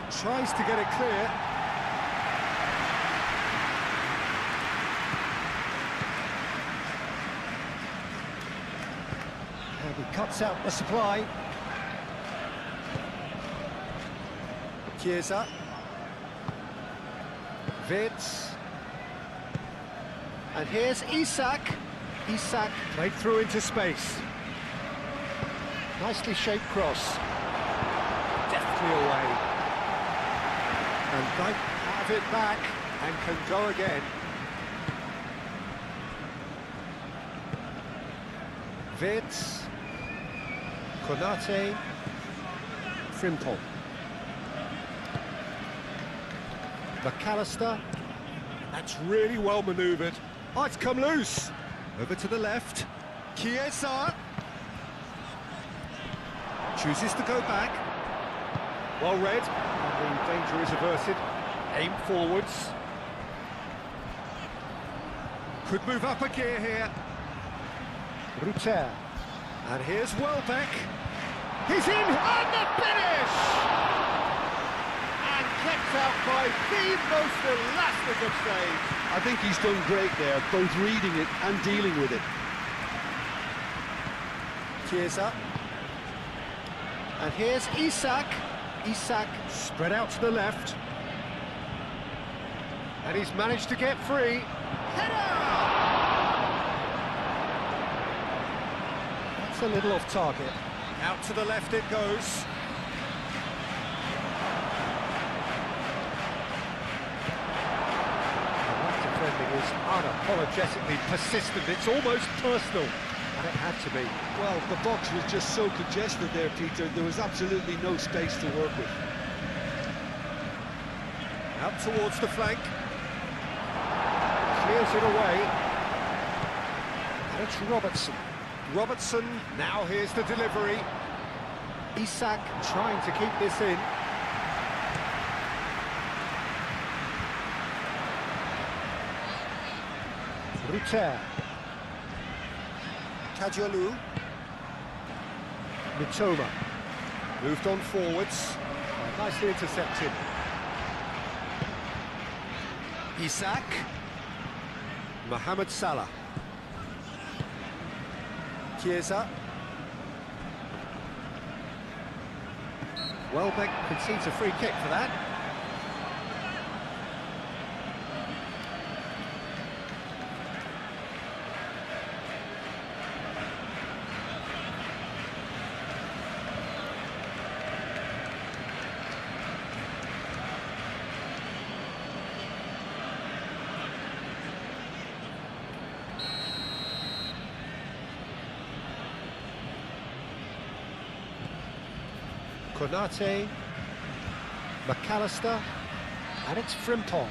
Tries to get it clear. And he cuts out the supply. Chiesa. Vitz. And here's Isak. Isak played through into space. Nicely shaped cross. Deftly away. And they have it back and can go again. Vitz, Konate, Frimpong, McAllister. That's really well manoeuvred. Oh, it's come loose. Over to the left. Chiesa chooses to go back. Well read. The danger is averted. Aim forwards. Could move up a gear here. Rutter. And here's Welbeck. He's in, and the finish! And kept out by the most elastic of saves. I think he's done great there, both reading it and dealing with it. Chiesa. And here's Isak. Isak spread out to the left. And he's managed to get free. Header! That's a little off target. Out to the left it goes. Defending is unapologetically persistent. It's almost personal, and it had to be. Well, the box was just so congested there, Peter. There was absolutely no space to work with. Out towards the flank. Clears it away. And it's Robertson. Robertson, now here's the delivery. Isak trying to keep this in. Ruter. Kadiolu. Mitoma. Moved on forwards. Nicely intercepted. Isak. Mohamed Salah. Chiesa. Welbeck concedes a free kick for that. Konate, McAllister, and it's Frimpong.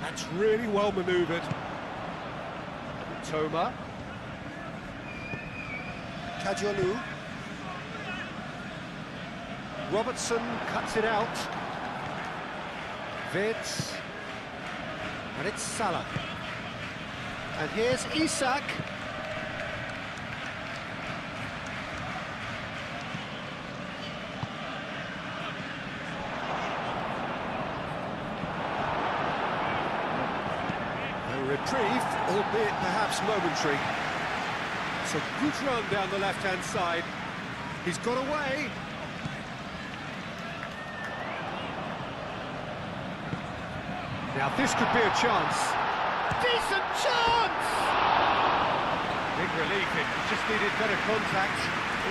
That's really well manoeuvred. Toma. Kadiolu. Robertson cuts it out. Vids. And it's Salah. And here's Isak. A reprieve, albeit perhaps momentary. It's a good run down the left-hand side. He's got away. Now this could be a chance. Decent chance! Big relief, it just needed better contact.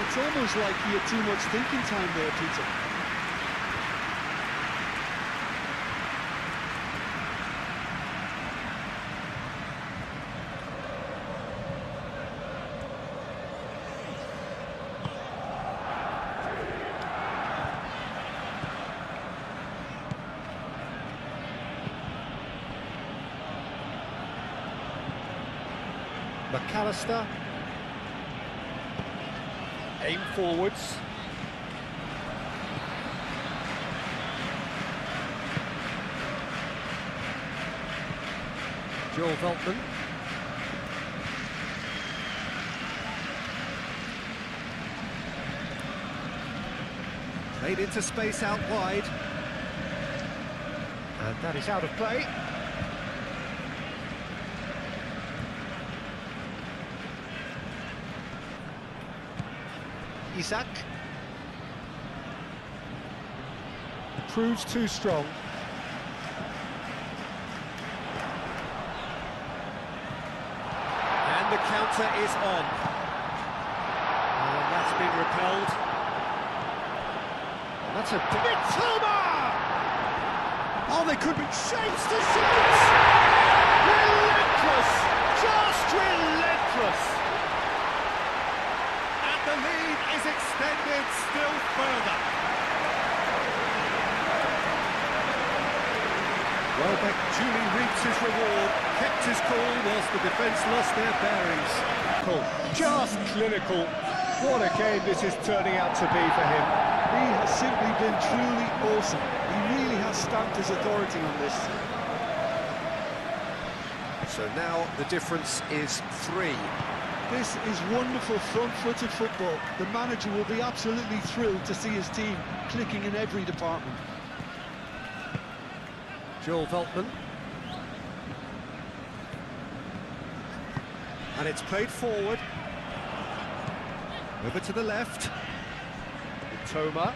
It's almost like he had too much thinking time there, Peter. McAllister. Aim forwards. Joel Veltman. Played into space out wide. And that is out of play. Isak proves too strong. And the counter is on. And that's been repelled. And that's a Mitoma! Oh, they could be shapes to shoot! Relentless! Just relentless! The lead is extended still further. Welbeck duly reaps his reward, kept his cool whilst the defence lost their bearings. Cool. Just clinical. What a game this is turning out to be for him. He has simply been truly awesome. He really has stamped his authority on this. So now the difference is 3. This is wonderful front-footed football. The manager will be absolutely thrilled to see his team clicking in every department. Joel Veltman. And it's played forward. Over to the left. Toma,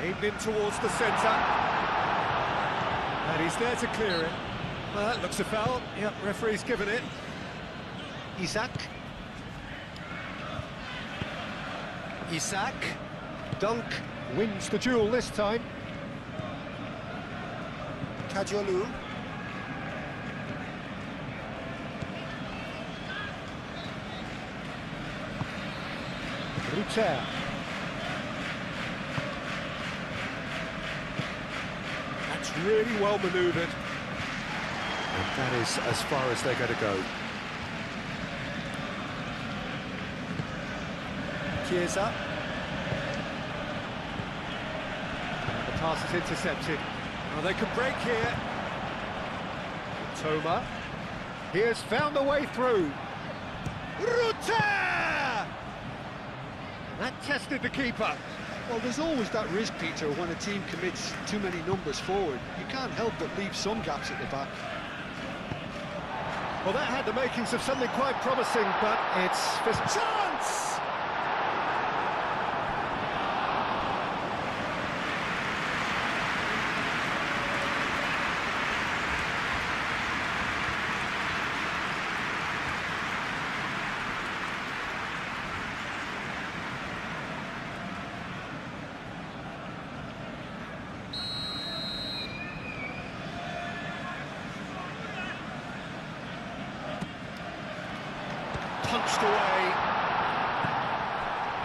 aimed in towards the centre. And he's there to clear it. Well, that looks a foul. Yep, referee's given it. Isak. Isak. Dunk wins the duel this time. Kajolu. Ruter. That's really well manoeuvred. And that is as far as they're going to go. Chiesa. And the pass is intercepted. Well, they can break here. Toma. He has found a way through. Ruter! That tested the keeper. Well, there's always that risk, Peter, when a team commits too many numbers forward. You can't help but leave some gaps at the back. Well, that had the makings of something quite promising, but it's fifth chance! Punched away.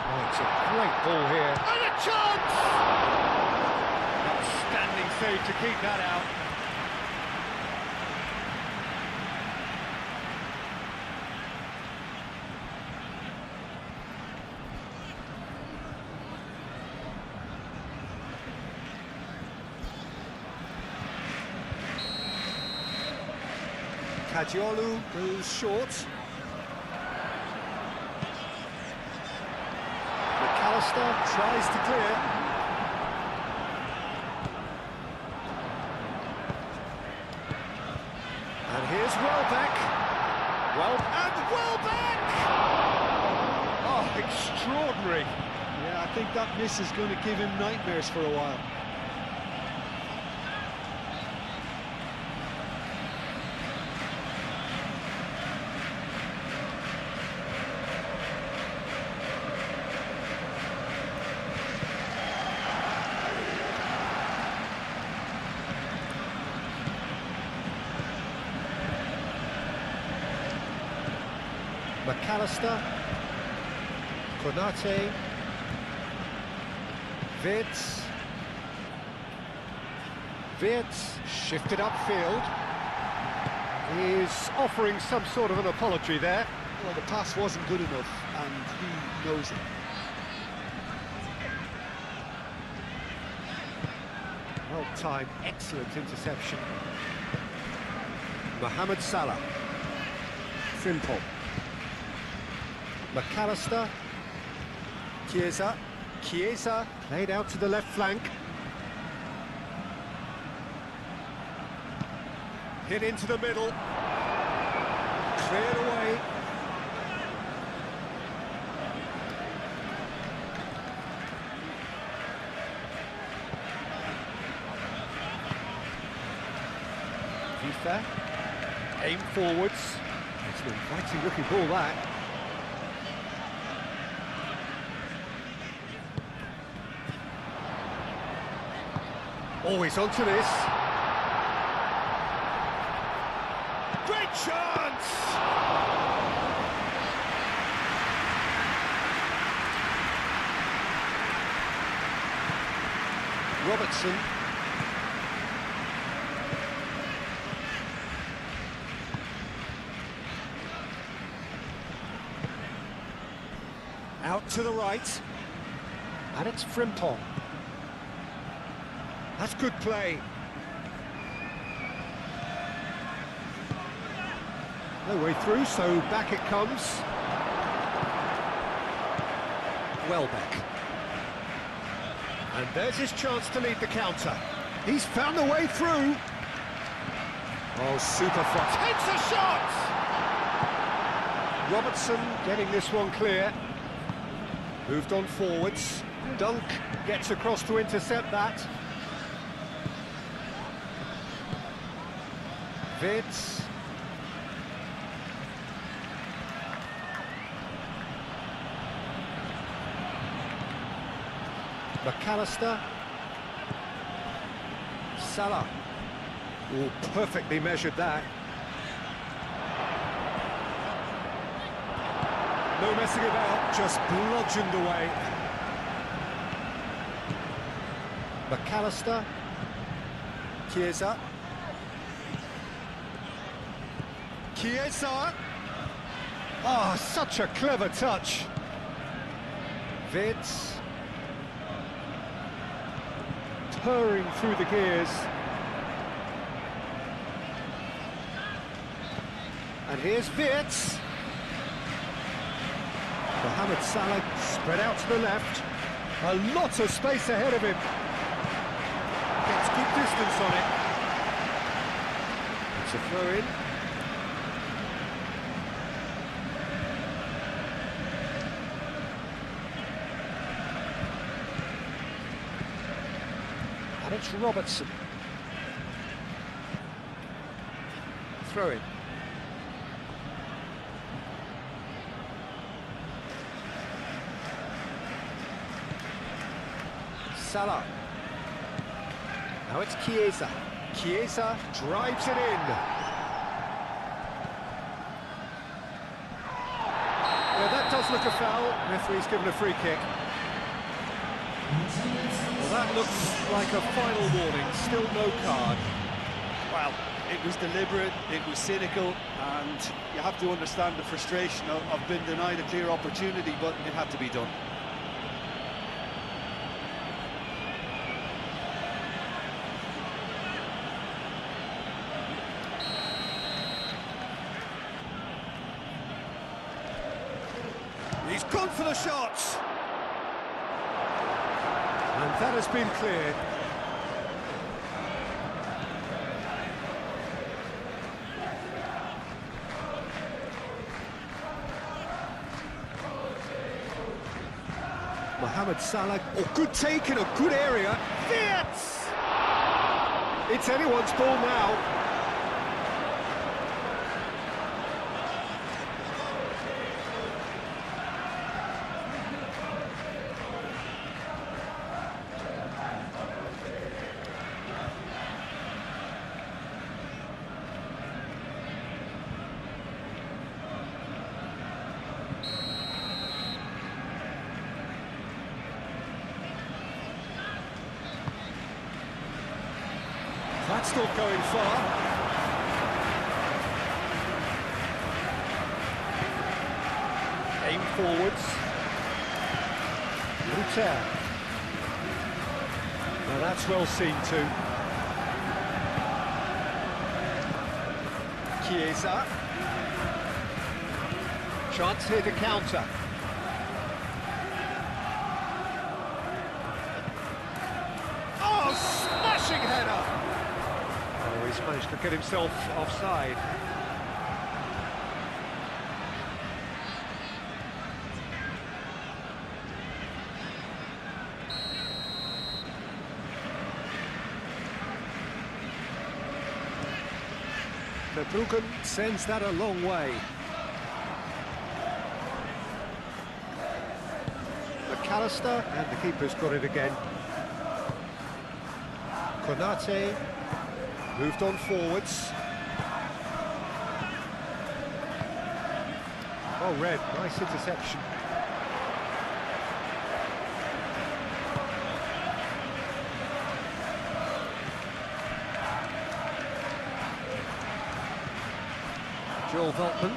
Oh, it's a great ball here. And a chance! Outstanding save to keep that out. Kajolu goes short. McAllister tries to clear. And here's Welbeck. Welbeck! Oh, extraordinary. Yeah, I think that miss is going to give him nightmares for a while. McAllister, Konate, Wirtz shifted upfield. He's offering some sort of an apology there. Well, the pass wasn't good enough, and he knows it. Well-timed, excellent interception. Mohamed Salah. Frimpong. McAllister. Chiesa played out to the left flank. Hit into the middle. Cleared away. FIFA. Aim forwards. It's an inviting looking ball, that. Always onto this. Great chance! Robertson. Out to the right. And it's Frimpong. That's good play. No way through, so back it comes. Welbeck. And there's his chance to lead the counter. He's found the way through. Oh, super fast. Takes a shot! Robertson getting this one clear. Moved on forwards. Dunk gets across to intercept that. Vitz. McAllister. Salah. Oh, perfectly measured that. No messing about, just bludgeoned away. McAllister. Chiesa. Chiesa. Oh, such a clever touch. Vitz. Purring through the gears. And here's Vitz. Mohamed Salah spread out to the left. A lot of space ahead of him. Gets good distance on it. It's a throw-in. And it's Robertson. Throw-in. Salah. Now it's Chiesa. Chiesa drives it in. Yeah, that does look a foul. Referee's given a free kick. Well, that looks like a final warning. Still no card. Well, it was deliberate, it was cynical, and you have to understand the frustration of being denied a clear opportunity, but it had to be done. He's gone for the shots. And that has been cleared. Mohamed Salah. Oh, good take in a good area. Fits! It's anyone's ball now. That's not going far. Aim forwards. Luther. Now that's well seen too. Chiesa. Chance here to counter. Oh, smashing header! Oh, he's managed to get himself offside. Verbruggen sends that a long way. McAllister, and the keeper's got it again. Konate moved on forwards. Oh, Red, nice interception. Joel Veltman.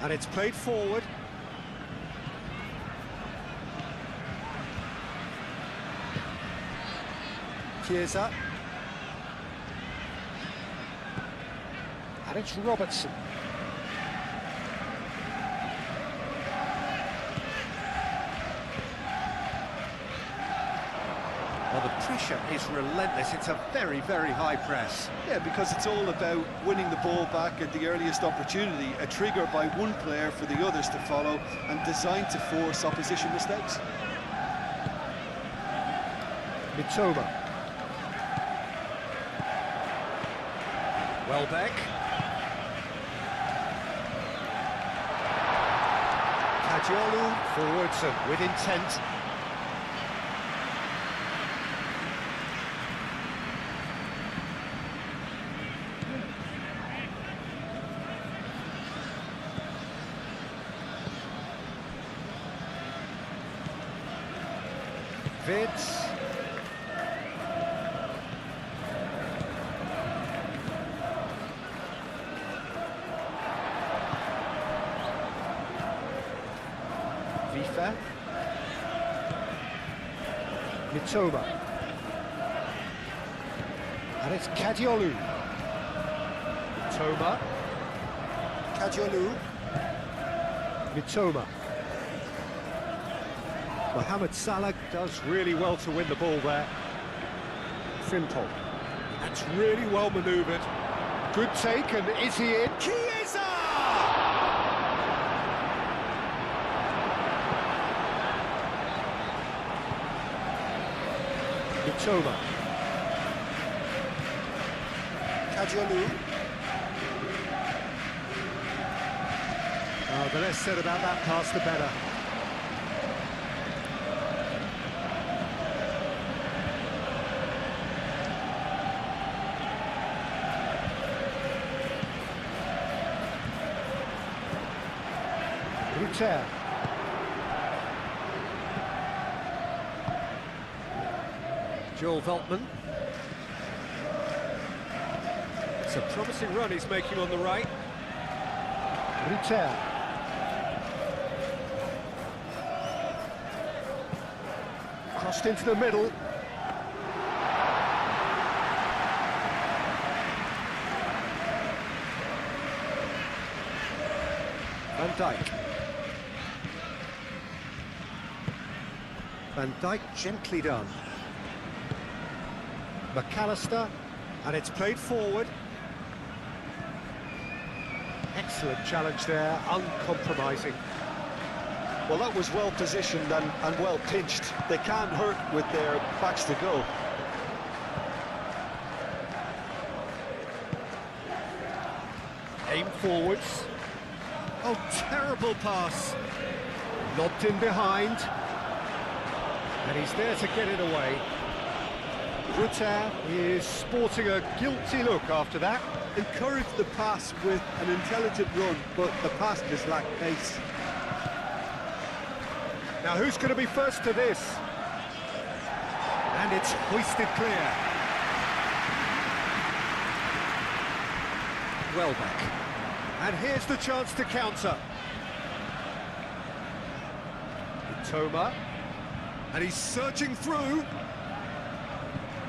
And it's played forward. Chiesa. And it's Robertson. Well, the pressure is relentless. It's a very, very high press. Yeah, because it's all about winning the ball back at the earliest opportunity, a trigger by one player for the others to follow, and designed to force opposition mistakes. Mitoma. Welbeck. Kajiolu forwards and with intent. Vids. Vifa. Mitoma. And it's Kajiolu. Mitoma. Kajiolu. Mitoma. Mohamed Salah does really well to win the ball there. Frimpong. That's really well manoeuvred. Good take, and is he in? Chiesa! Mitoma. Kajiolu. The less said about that pass, the better. Ruter. Joel Veltman. It's a promising run he's making on the right. Ruter. Crossed into the middle. Van Dijk. Van Dijk gently done. McAllister, and it's played forward. Excellent challenge there, uncompromising. Well, that was well positioned and well pinched. They can't hurt with their backs to goal. Aim forwards. Oh, terrible pass. Lobbed in behind. And he's there to get it away. Ruter is sporting a guilty look after that. Encouraged the pass with an intelligent run, but the pass just lacked pace. Now who's going to be first to this? And it's hoisted clear. Welbeck. And here's the chance to counter. Mitoma. And he's searching through.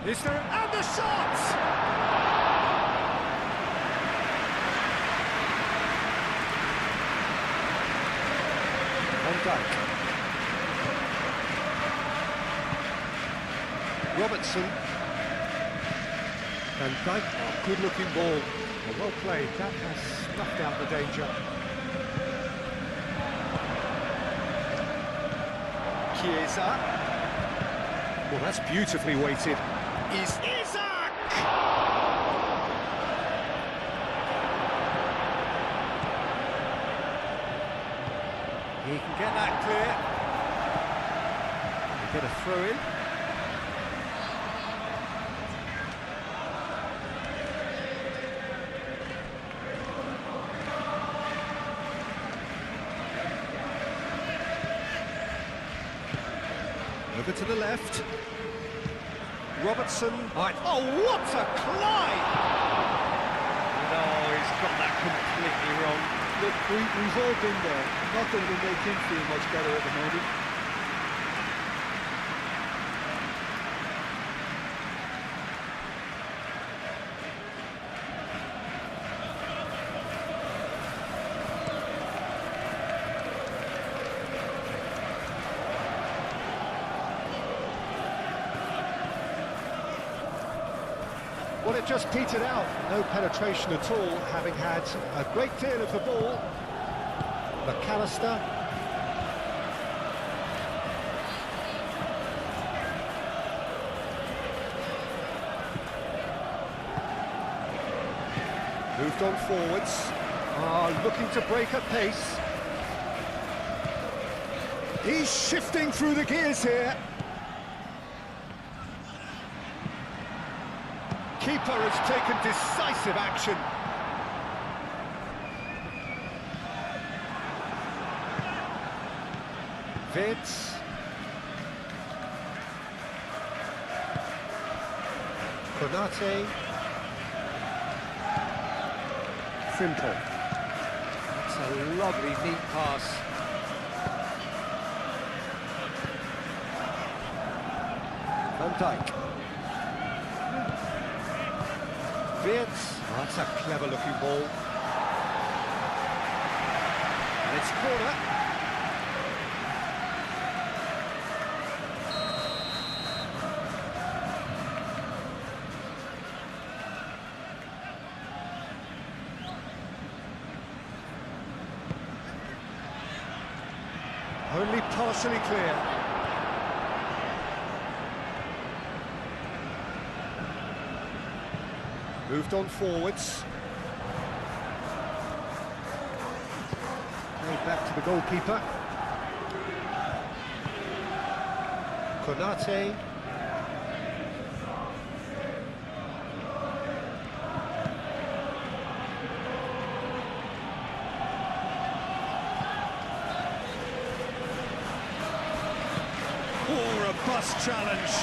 Is there... And the shot! Van Dijk. Robertson. Van Dijk, oh, good-looking ball. Well played, that has snuffed out the danger. Chiesa. Well, that's beautifully weighted. Is Isaac! He can get that clear. He'll get a throw in. Over to the left. Robertson. Right. Oh, what a climb! No, he's got that completely wrong. Look, we've all been there. Nothing will make him feel much better at the moment. Well, it just petered out. No penetration at all, having had a great deal of the ball. McAllister. Moved on forwards. Looking to break at pace. He's shifting through the gears here. Keeper has taken decisive action. Vince. Konate. Simple. That's a lovely, neat pass. Van Dijk. Vince. Oh, that's a clever-looking ball. And it's corner. Only partially clear. Moved on forwards. Played back to the goalkeeper. Konate. Oh, a bust challenge.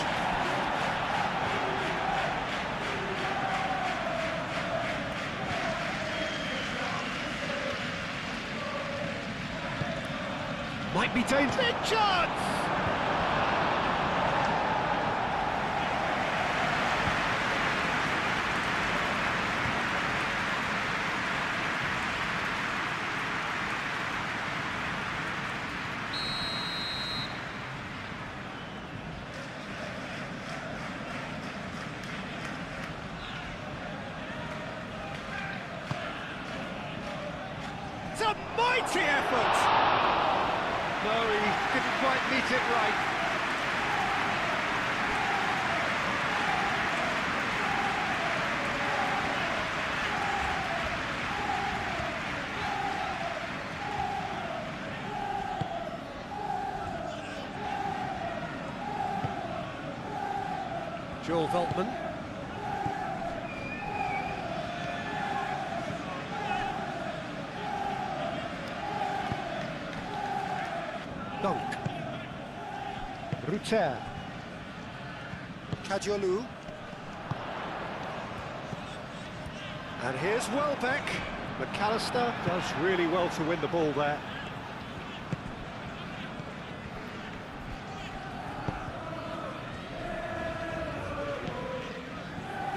Might be dangerous. Big chance! It's a mighty effort! No, he didn't quite meet it right. Joel Veltman. Dunk. Ruter. Kajolu. And here's Welbeck. McAllister does really well to win the ball there.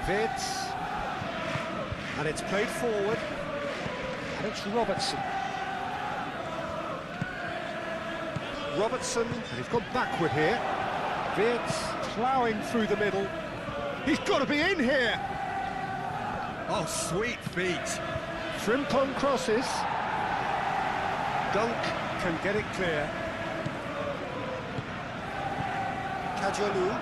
Vids. And it's played forward. And it's Robertson. Robertson, and he's gone backward here. Vids ploughing through the middle. He's got to be in here! Oh, sweet feet. Frimpong crosses. Dunk can get it clear. Kajolu.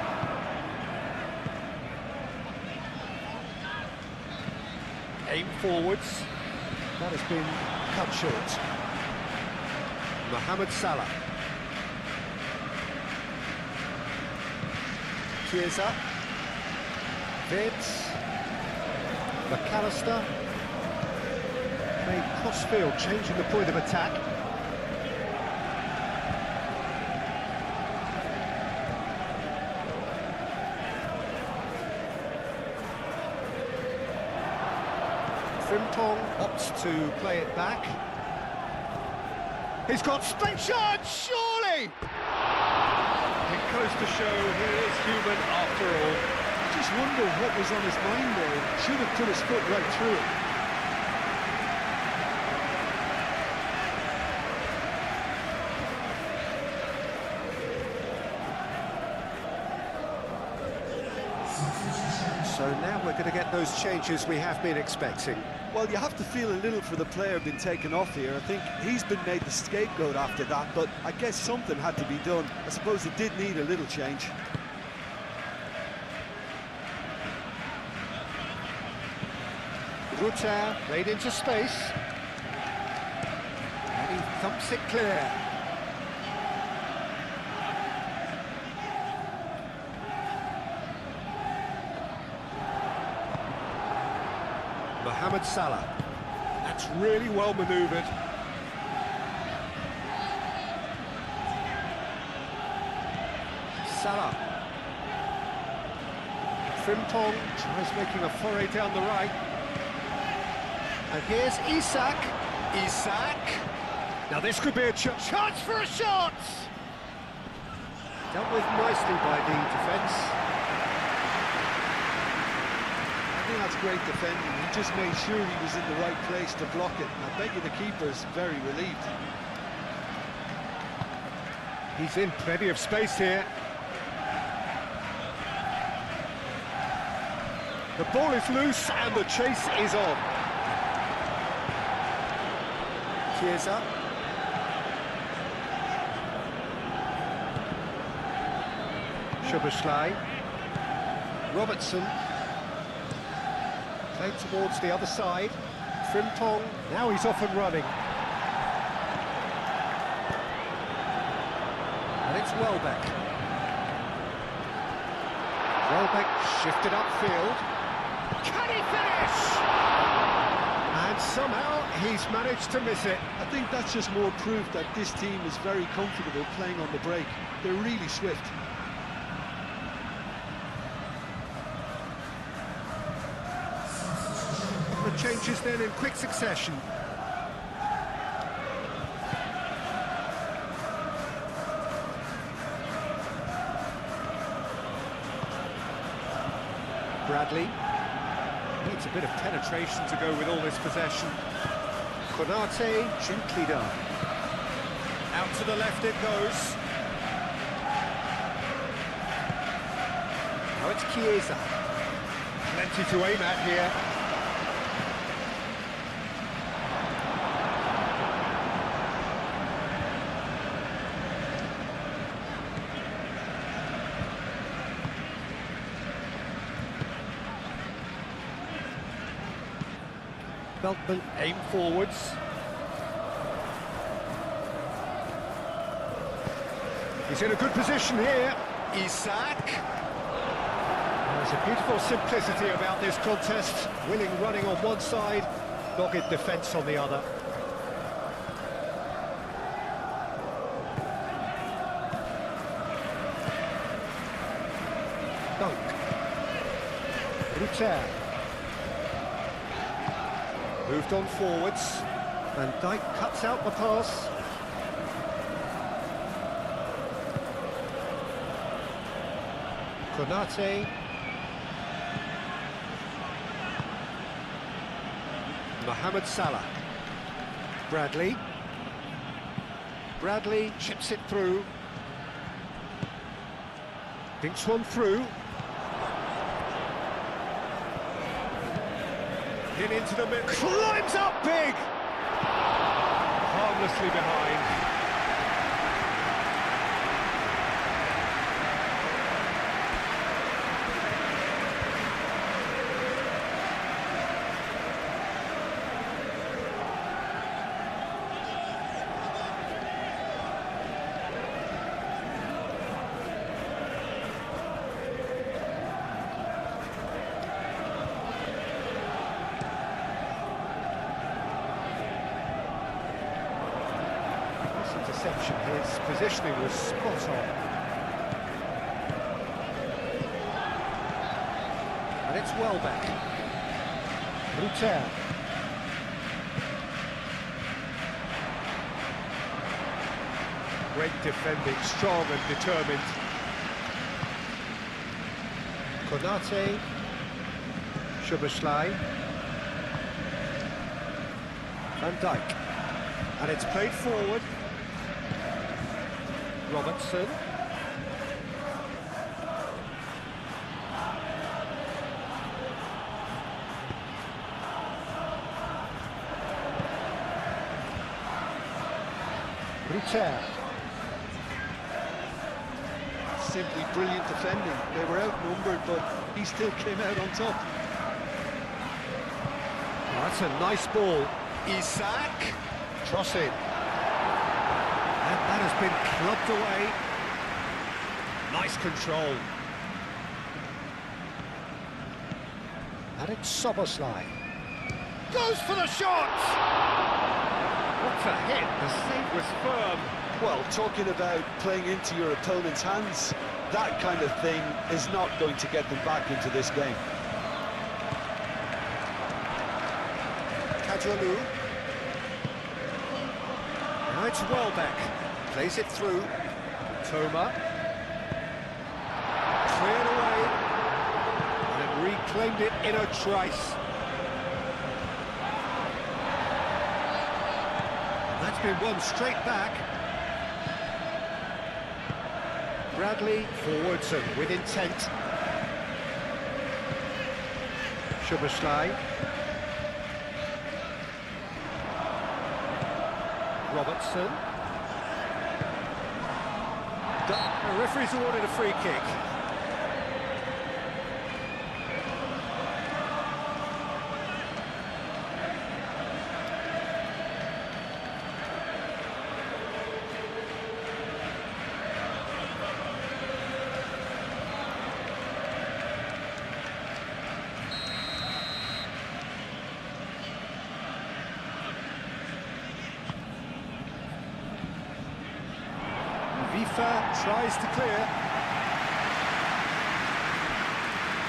Aim forwards. That has been cut short. Mohamed Salah. Chiesa. Vids. McAllister. Played cross-field, changing the point of attack. Frimpong opts to play it back. He's got space shot, surely! It goes to show he is human after all. I just wonder what was on his mind there. Should have put his foot right through it. So now we're going to get those changes we have been expecting. Well, you have to feel a little for the player being taken off here. I think he's been made the scapegoat after that, but I guess something had to be done. I suppose it did need a little change. Rutter played into space. And he thumps it clear. Mohamed Salah. That's really well manoeuvred. Salah. Frimpong tries making a foray down the right. And here's Isak. Isak. Now this could be a chance for a shot! Dealt with nicely by the defence. I think that's great defending. He just made sure he was in the right place to block it. I bet you the keeper's very relieved. He's in plenty of space here. The ball is loose and the chase is on. Chiesa. Szoboszlai. Robertson. Played towards the other side. Frimpong. Now he's off and running. And it's Welbeck. Welbeck shifted upfield. Can he finish? And somehow he's managed to miss it. I think that's just more proof that this team is very comfortable playing on the break. They're really swift. The changes then in quick succession. Bradley needs a bit of penetration to go with all this possession. Konate, gently done. Out to the left it goes. Now it's Chiesa. Plenty to aim at here. Beltman aim forwards. He's in a good position here. Isak. There's a beautiful simplicity about this contest. Willing running on one side, dogged defence on the other. Dunk. Rutter. Moved on forwards, and Dijk cuts out the pass. Konate. Mohamed Salah. Bradley. Bradley chips it through. Dinks one through. In into the middle, climbs up big! Harmlessly behind. Interception, his positioning was spot on. And it's Welbeck. Rutter. Great defending, strong and determined. Konate. Szoboszlai. Van Dijk. And it's played forward. Robertson. Briter. Simply brilliant defending. They were outnumbered, but he still came out on top. Oh, that's a nice ball. Isak. Cross in. And that has been clubbed away. Nice control. And it's Soboslai. Goes for the shot! What a hit, the save was firm. Well, talking about playing into your opponent's hands, that kind of thing is not going to get them back into this game. Kajolu. Now it's Welbeck. Plays it through. Toma. Cleared away. And reclaimed it in a trice. And that's been won straight back. Bradley forwards and with intent. Szoboszlai. Robertson. The referee's awarded a free kick. Vifa tries to clear.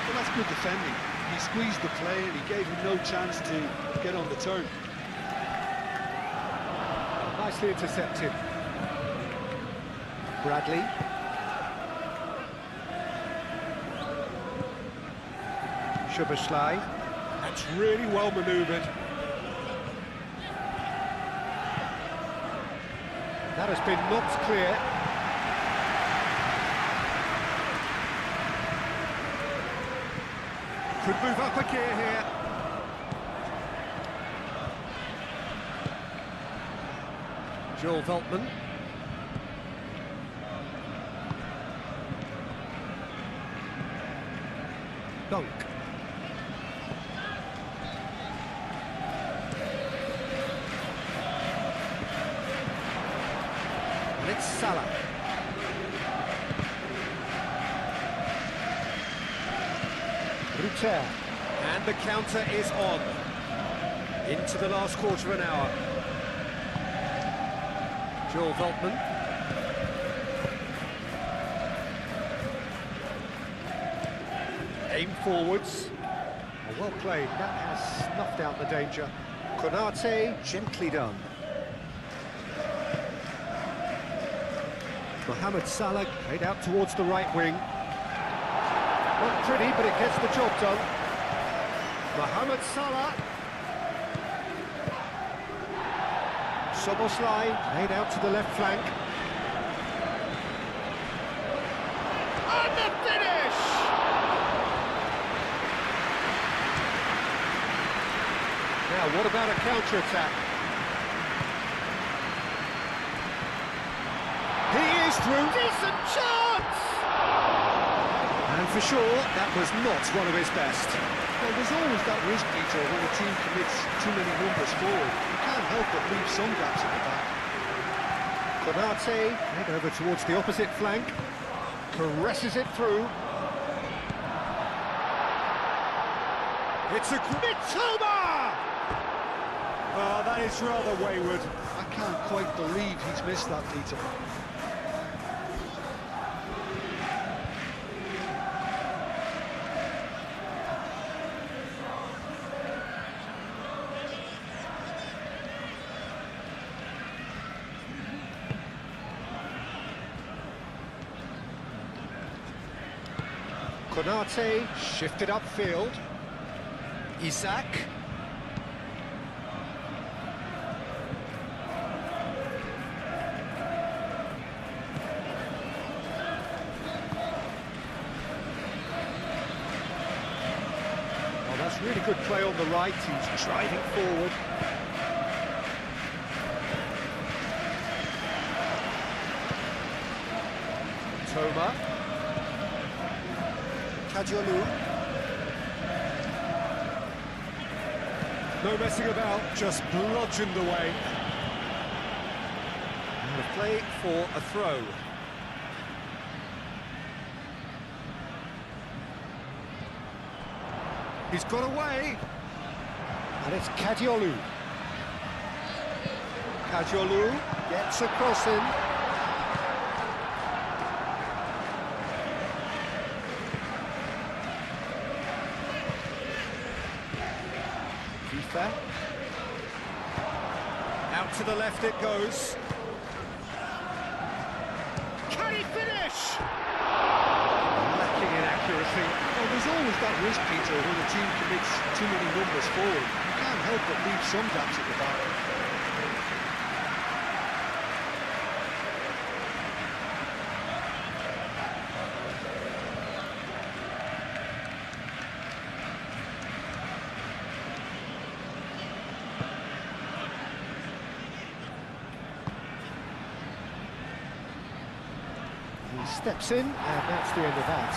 Well, that's good defending. He squeezed the play and he gave him no chance to get on the turn. Nicely intercepted. Bradley. Szoboszlai. That's really well manoeuvred. That has been knocked clear. Could move up a gear here. Joel Veltman. Dunk. And it's Salah. Briter. And the counter is on. Into the last quarter of an hour. Joel Veltman. Aim forwards. Oh, well played. That has snuffed out the danger. Konate, gently done. Mohamed Salah played out towards the right wing. Not pretty, but it gets the job done. Mohamed Salah. Szoboszlai laid out to the left flank. And the finish! Now, what about a counter-attack? He is through. Decent chance! And for sure, that was not one of his best. Well, there's always that risk, Peter, when a team commits too many numbers forward. You can't help but leave some gaps at the back. Konate head over towards the opposite flank, caresses it through. It's a Mitoma! Oh, that is rather wayward. I can't quite believe he's missed that, Peter. Konate shifted upfield. Isak. Oh, that's really good play on the right. He's driving forward. Mitoma. Kadiolu. No messing about, just bludgeoned away. And a play for a throw. He's got away. And it's Kadiolu. Kadiolu gets a cross in. Out to the left it goes. Can he finish? Lacking in accuracy. Well, there's always that risk, Peter, when a team commits too many numbers forward. You can't help but leave some gaps at the back. He steps in, and that's the end of that.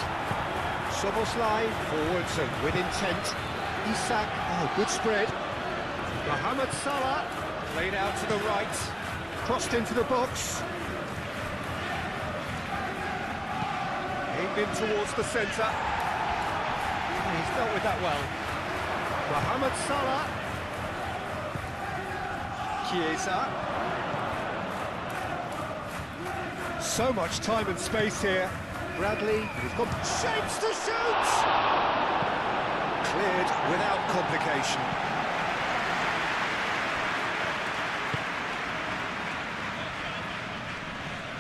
Soboslai forwards and with intent. Isak, oh, good spread. Mohamed Salah played out to the right, crossed into the box. Aimed in towards the centre. He's dealt with that well. Mohamed Salah. Chiesa. So much time and space here. Bradley, he's got shapes to shoot! Cleared without complication.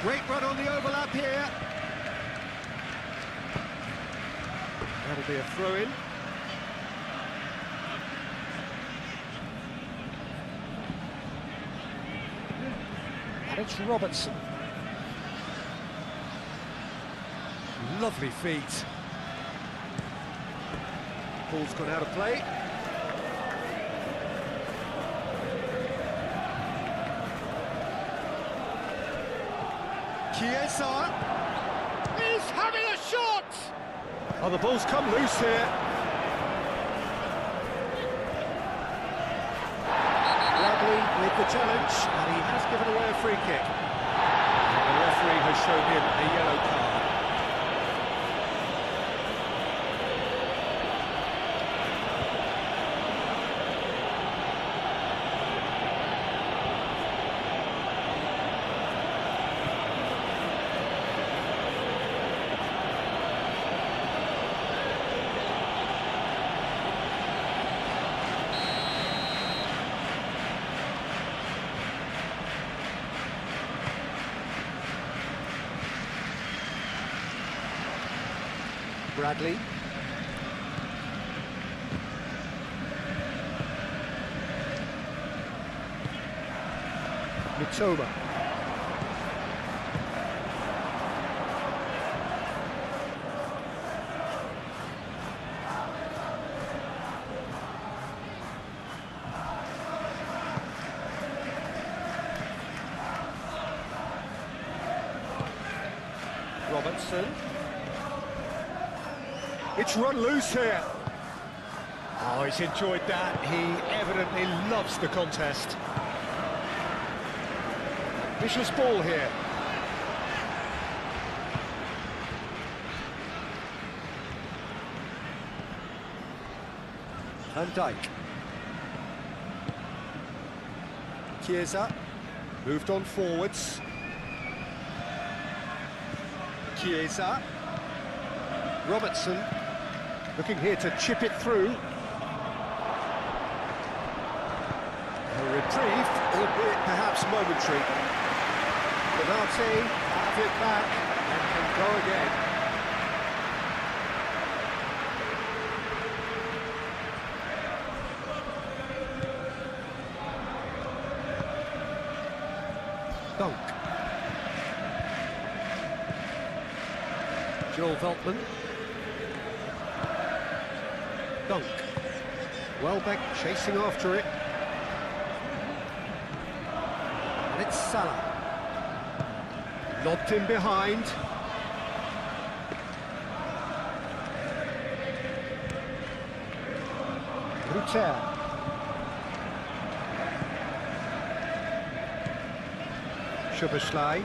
Great run on the overlap here. That'll be a throw-in. And it's Robertson. Lovely feet. Ball's gone out of play. Chiesa. He's having a shot! Oh, the ball's come loose here. Bradley with the challenge, and he has given away a free kick. The referee has shown him a yellow card. Bradley. Mitoma. Robertson. It's run loose here. Oh, he's enjoyed that. He evidently loves the contest. Vicious ball here. Van Dijk. Chiesa moved on forwards. Chiesa. Robertson looking here to chip it through. A reprieve, albeit perhaps momentary. Bernardi have it back and can go again. Dunk. Joel Veltman. Dunk. Welbeck chasing after it. And it's Salah. Lobbed in behind. Ruter. Szoboszlai.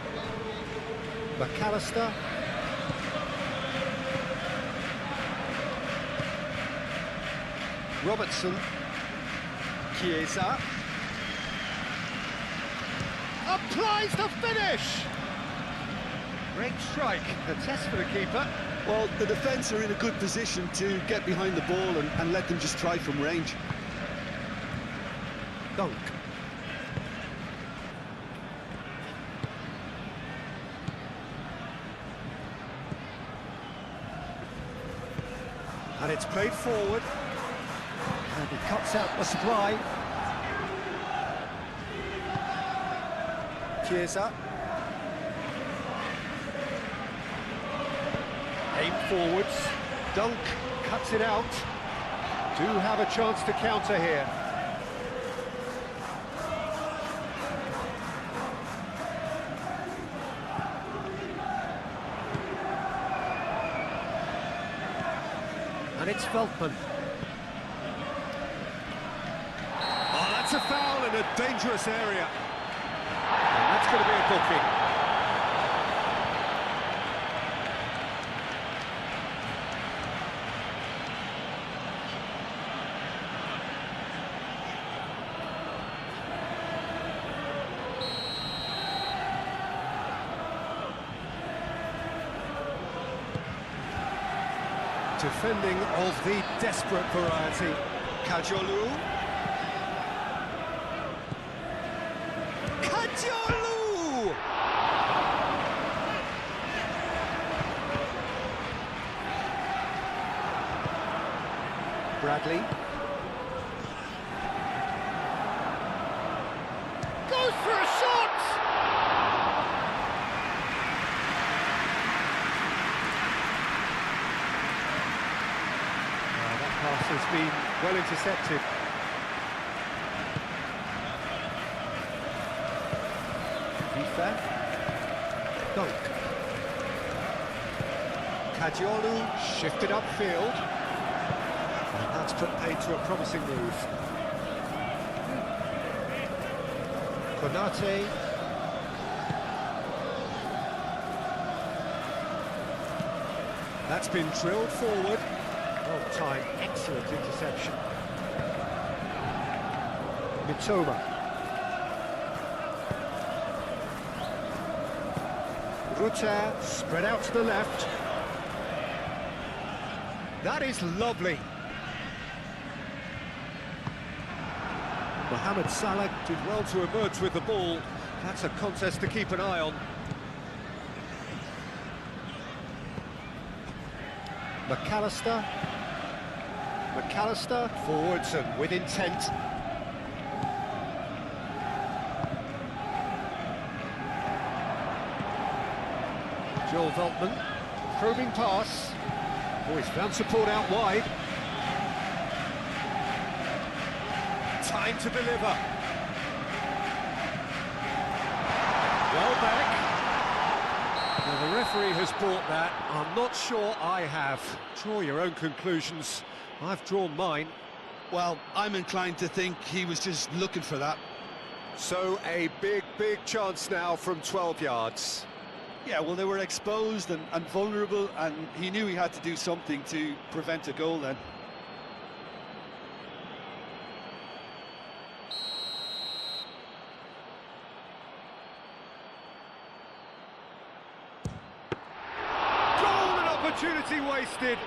McAllister. Robertson. Chiesa. Applies the finish! Great strike, a test for the keeper. Well, the defence are in a good position to get behind the ball and let them just try from range. Dunk. And it's played forward. And he cuts out the supply. Chiesa. Aim forwards. Dunk cuts it out. Do have a chance to counter here. And it's Veltman. Oh, that's a foul in a dangerous area. And that's going to be a booking. Defending of the desperate variety. Kajolu. Kajolu! Bradley. Goes for a shot! Pass has been well intercepted. FIFA. Dunk. Kajolu shifted upfield. And that's put paid to a promising move. Konate. That's been drilled forward. Well timed, excellent interception. Mitoma. Ruter spread out to the left. That is lovely. Mohamed Salah did well to emerge with the ball. That's a contest to keep an eye on. McAllister. McAllister forwards and with intent. Joel Veltman, probing pass. Oh, he's found support out wide. Time to deliver. Well back. Now the referee has brought that. I'm not sure I have. Draw your own conclusions. I've drawn mine. Well, I'm inclined to think he was just looking for that. So a big chance now from 12 yards. Yeah, well, they were exposed and vulnerable, and he knew he had to do something to prevent a goal then. Golden opportunity wasted.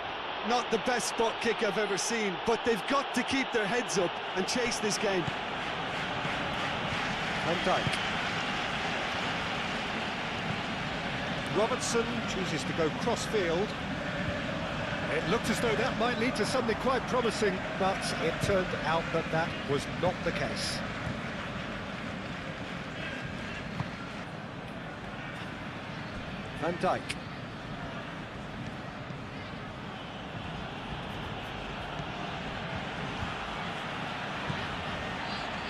Not the best spot kick I've ever seen, but they've got to keep their heads up and chase this game. Van Dijk. Robertson chooses to go cross-field. It looked as though that might lead to something quite promising, but it turned out that that was not the case. Van Dijk.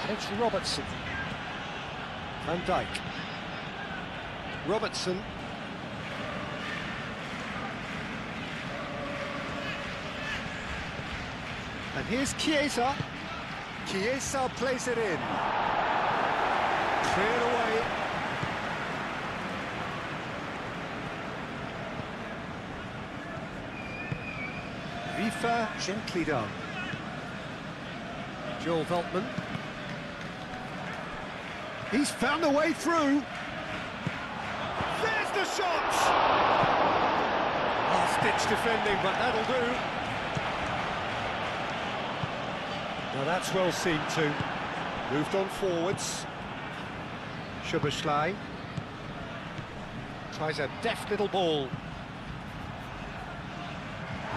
And it's Robertson. Van Dijk. Robertson. And here's Chiesa. Chiesa plays it in. Cleared away. Rifa gently done. Joel Veltman. He's found a way through. There's the shot! Last-ditch defending, but that'll do. Now that's well seen too. Moved on forwards. Szoboszlai tries a deft little ball.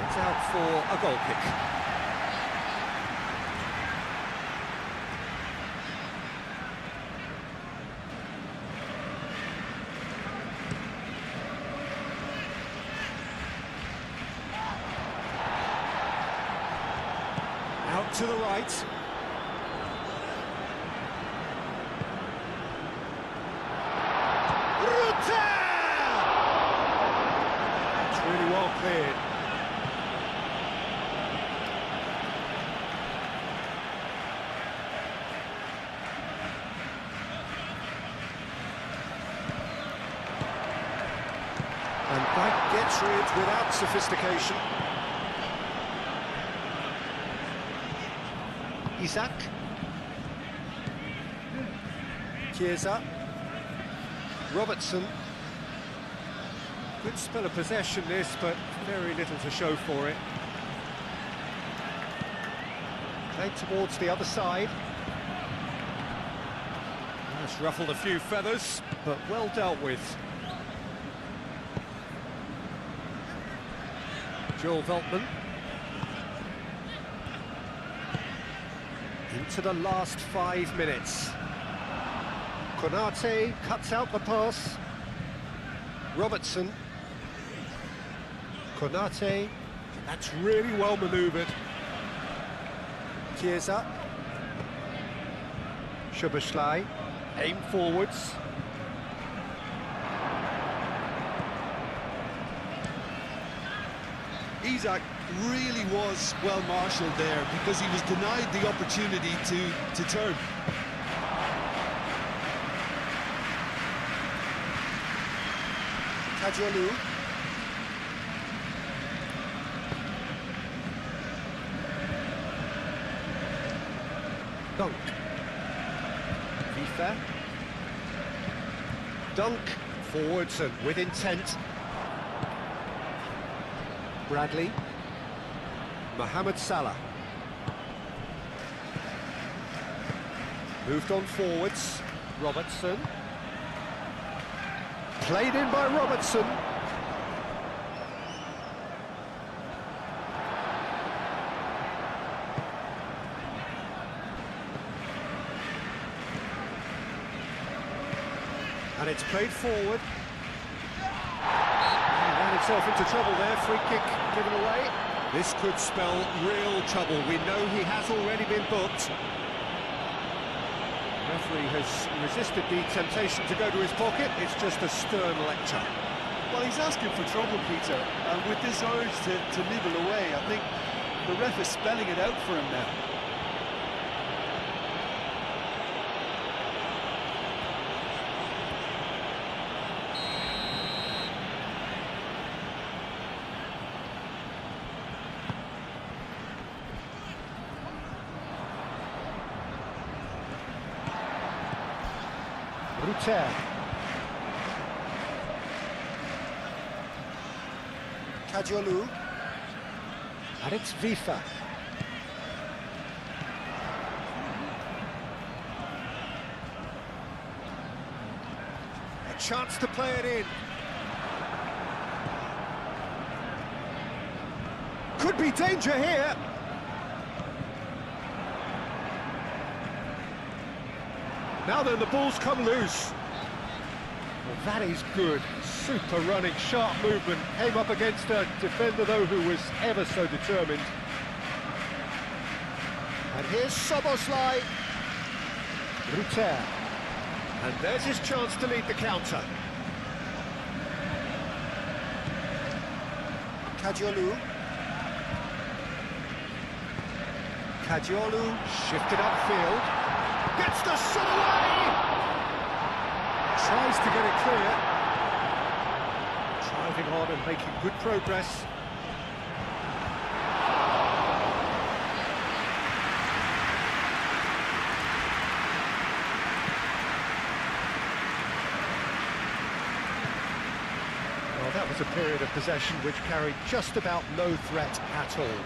It's out for a goal kick. Out to the right. It's really well cleared. And that gets rid without sophistication. Isak. Chiesa. Robertson. Good spell of possession this, but very little to show for it. Played towards the other side. That's ruffled a few feathers, but well dealt with. Joel Veltman. Into the last 5 minutes. Konate cuts out the pass. Robertson. Konate. That's really well manoeuvred. Chiesa. Szoboszlai. Aim forwards. Isak really was well marshalled there because he was denied the opportunity to turn. Kajolu. Dunk. Rifa. Dunk. Forwards and with intent. Bradley. Mohamed Salah. Moved on forwards. Robertson. Played in by Robertson. And it's played forward. Ran himself into trouble there, free kick given away. This could spell real trouble. We know he has already been booked. The referee has resisted the temptation to go to his pocket. It's just a stern lecture. Well, he's asking for trouble, Peter, and with this urge to nibble away, I think the ref is spelling it out for him now. Ruter. Kajolu. And it's Rifa. A chance to play it in. Could be danger here. Now then, the ball's come loose. Well, that is good. Super running, sharp movement. Came up against a defender, though, who was ever so determined. And here's Szoboszlai. Ruter. And there's his chance to lead the counter. Kajolu. Kadiolu shifted upfield. Gets the shot away! Tries to get it clear. Driving on and making good progress. Well, that was a period of possession which carried just about no threat at all.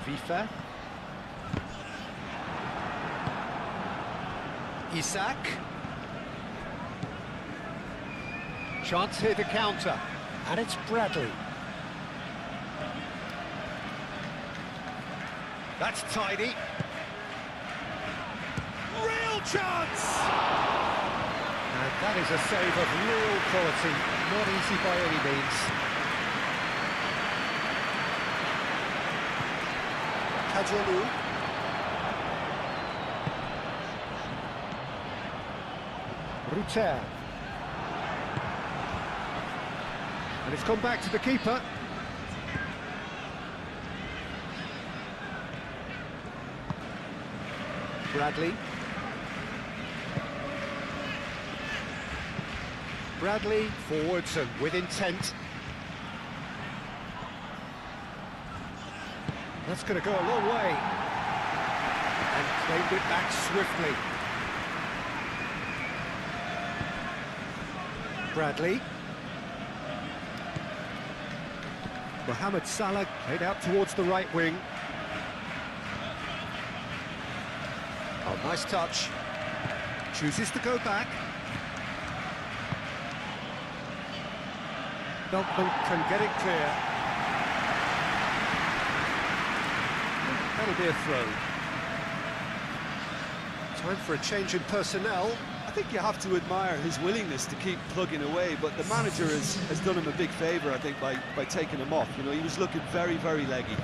Vifa. Isak. Chance here to counter, and it's Bradley. That's tidy. Real chance! And that is a save of real quality, not easy by any means. Kadiolu. Ruter. And it's gone back to the keeper. Bradley. Bradley forwards and with intent. That's going to go a long way. And claimed it back swiftly. Bradley. Mohamed Salah played out towards the right wing. Oh, nice touch. Chooses to go back. Beltman can get it clear. That'll be a throw. Time for a change in personnel. I think you have to admire his willingness to keep plugging away, but the manager has done him a big favour, I think, by taking him off. You know, he was looking very, very leggy.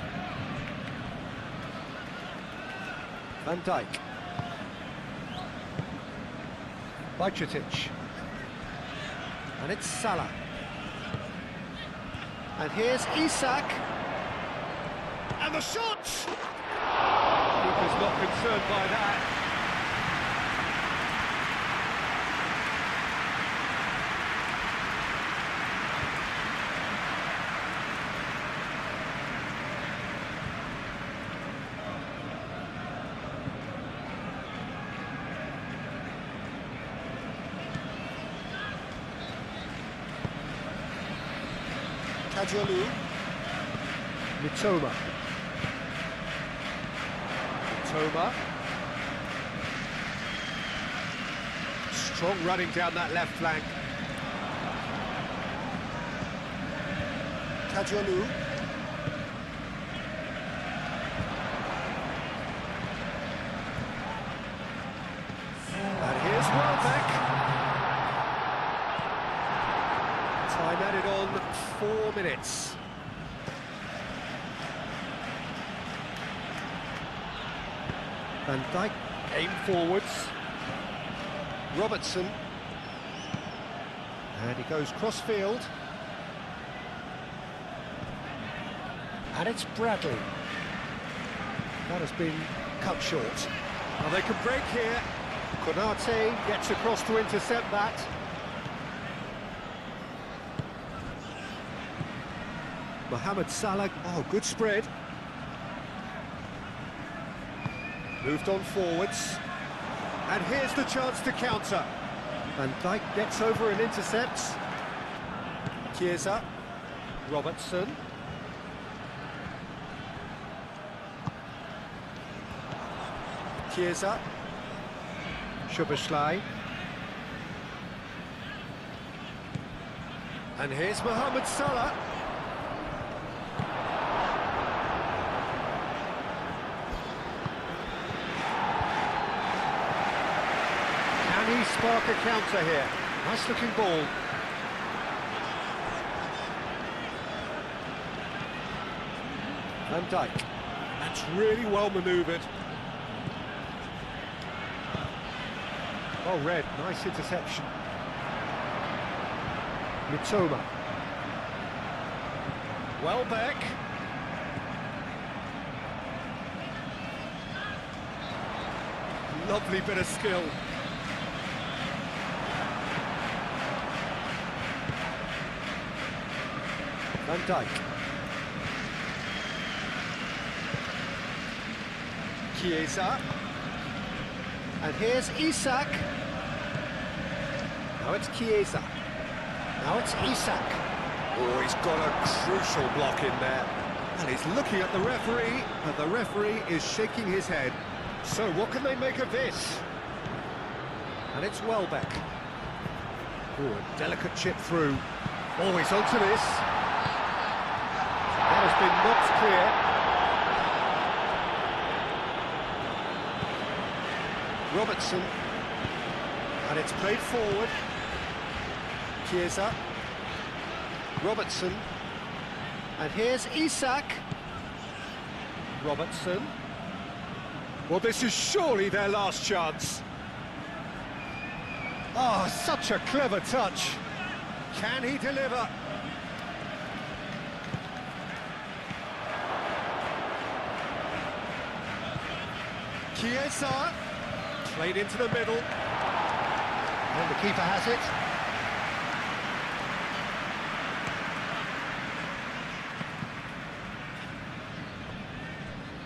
Van Dijk. Bajcetic. And it's Salah. And here's Isak. And the shot! Keeper's not concerned by that. Kadiolu. Mitoma. Strong running down that left flank. Kadiolu. And here's Welbeck. Time added on 4 minutes. Van Dijk aim forwards. Robertson. And he goes cross-field. And it's Bradley. That has been cut short. Well, they can break here. Konate gets across to intercept that. Mohamed Salah, oh, good spread. Moved on forwards. And here's the chance to counter. Van Dijk gets over and intercepts. Chiesa. Robertson. Chiesa. Szoboszlai. And here's Mohamed Salah. Can he spark a counter here? Nice looking ball. Van Dijk. That's really well manoeuvred. Well read, nice interception. Mitoma. Welbeck. Lovely bit of skill. Van Dijk. Chiesa. And here's Isak. Now it's Chiesa. Now it's Isak. Oh, he's got a crucial block in there. And he's looking at the referee, and the referee is shaking his head. So what can they make of this? And it's Welbeck. Oh, a delicate chip through. Oh, he's onto this. That has been knocked clear. Robertson. And it's played forward. Chiesa. Robertson. And here's Isak. Robertson. Well, this is surely their last chance. Oh, such a clever touch. Can he deliver? Chiesa. Played into the middle. And the keeper has it.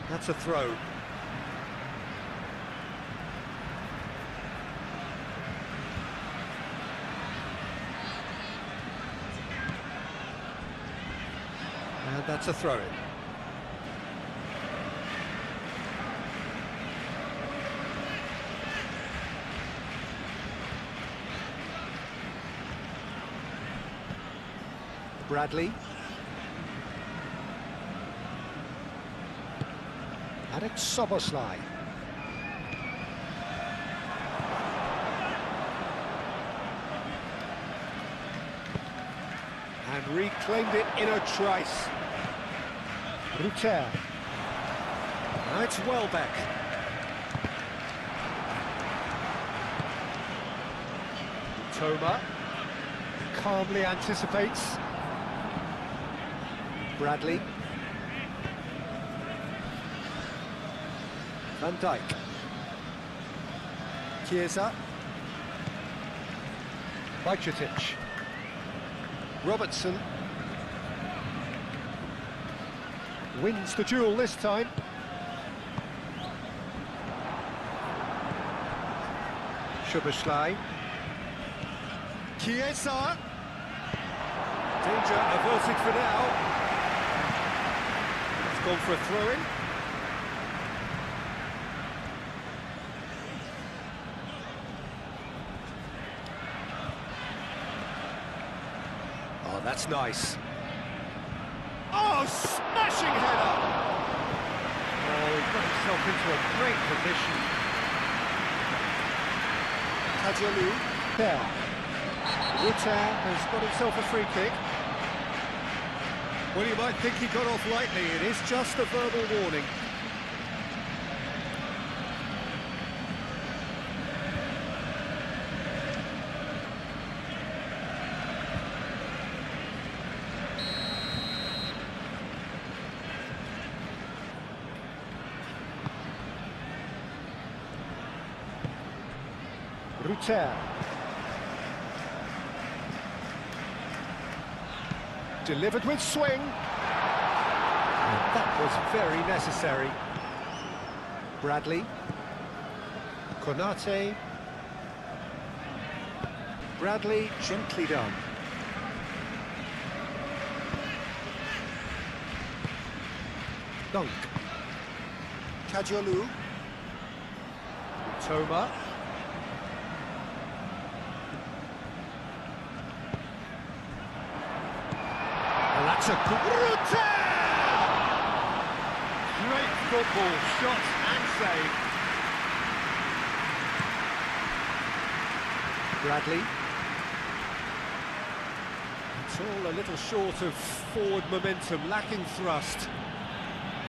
That's a throw. And that's a throw-in. Bradley. And it's Soboslai. And reclaimed it in a trice. Ruter. Now it's Welbeck. Toma calmly anticipates. Bradley. Van Dijk. Chiesa. Bajcetic. Robertson. Wins the duel this time. Szoboszlai. Chiesa. Danger averted for now. It's gone for a throw-in. Oh, that's nice. Oh, smashing header! Oh, he got himself into a great position. Kajalu. There. Ruter has got himself a free kick. Well, you might think he got off lightly. It is just a verbal warning. Ruter. Delivered with swing. And that was very necessary. Bradley. Konate. Bradley, gently done. Dunk. Kajalu. Toma. That's a good great football, shot and save. Bradley. It's all a little short of forward momentum, lacking thrust.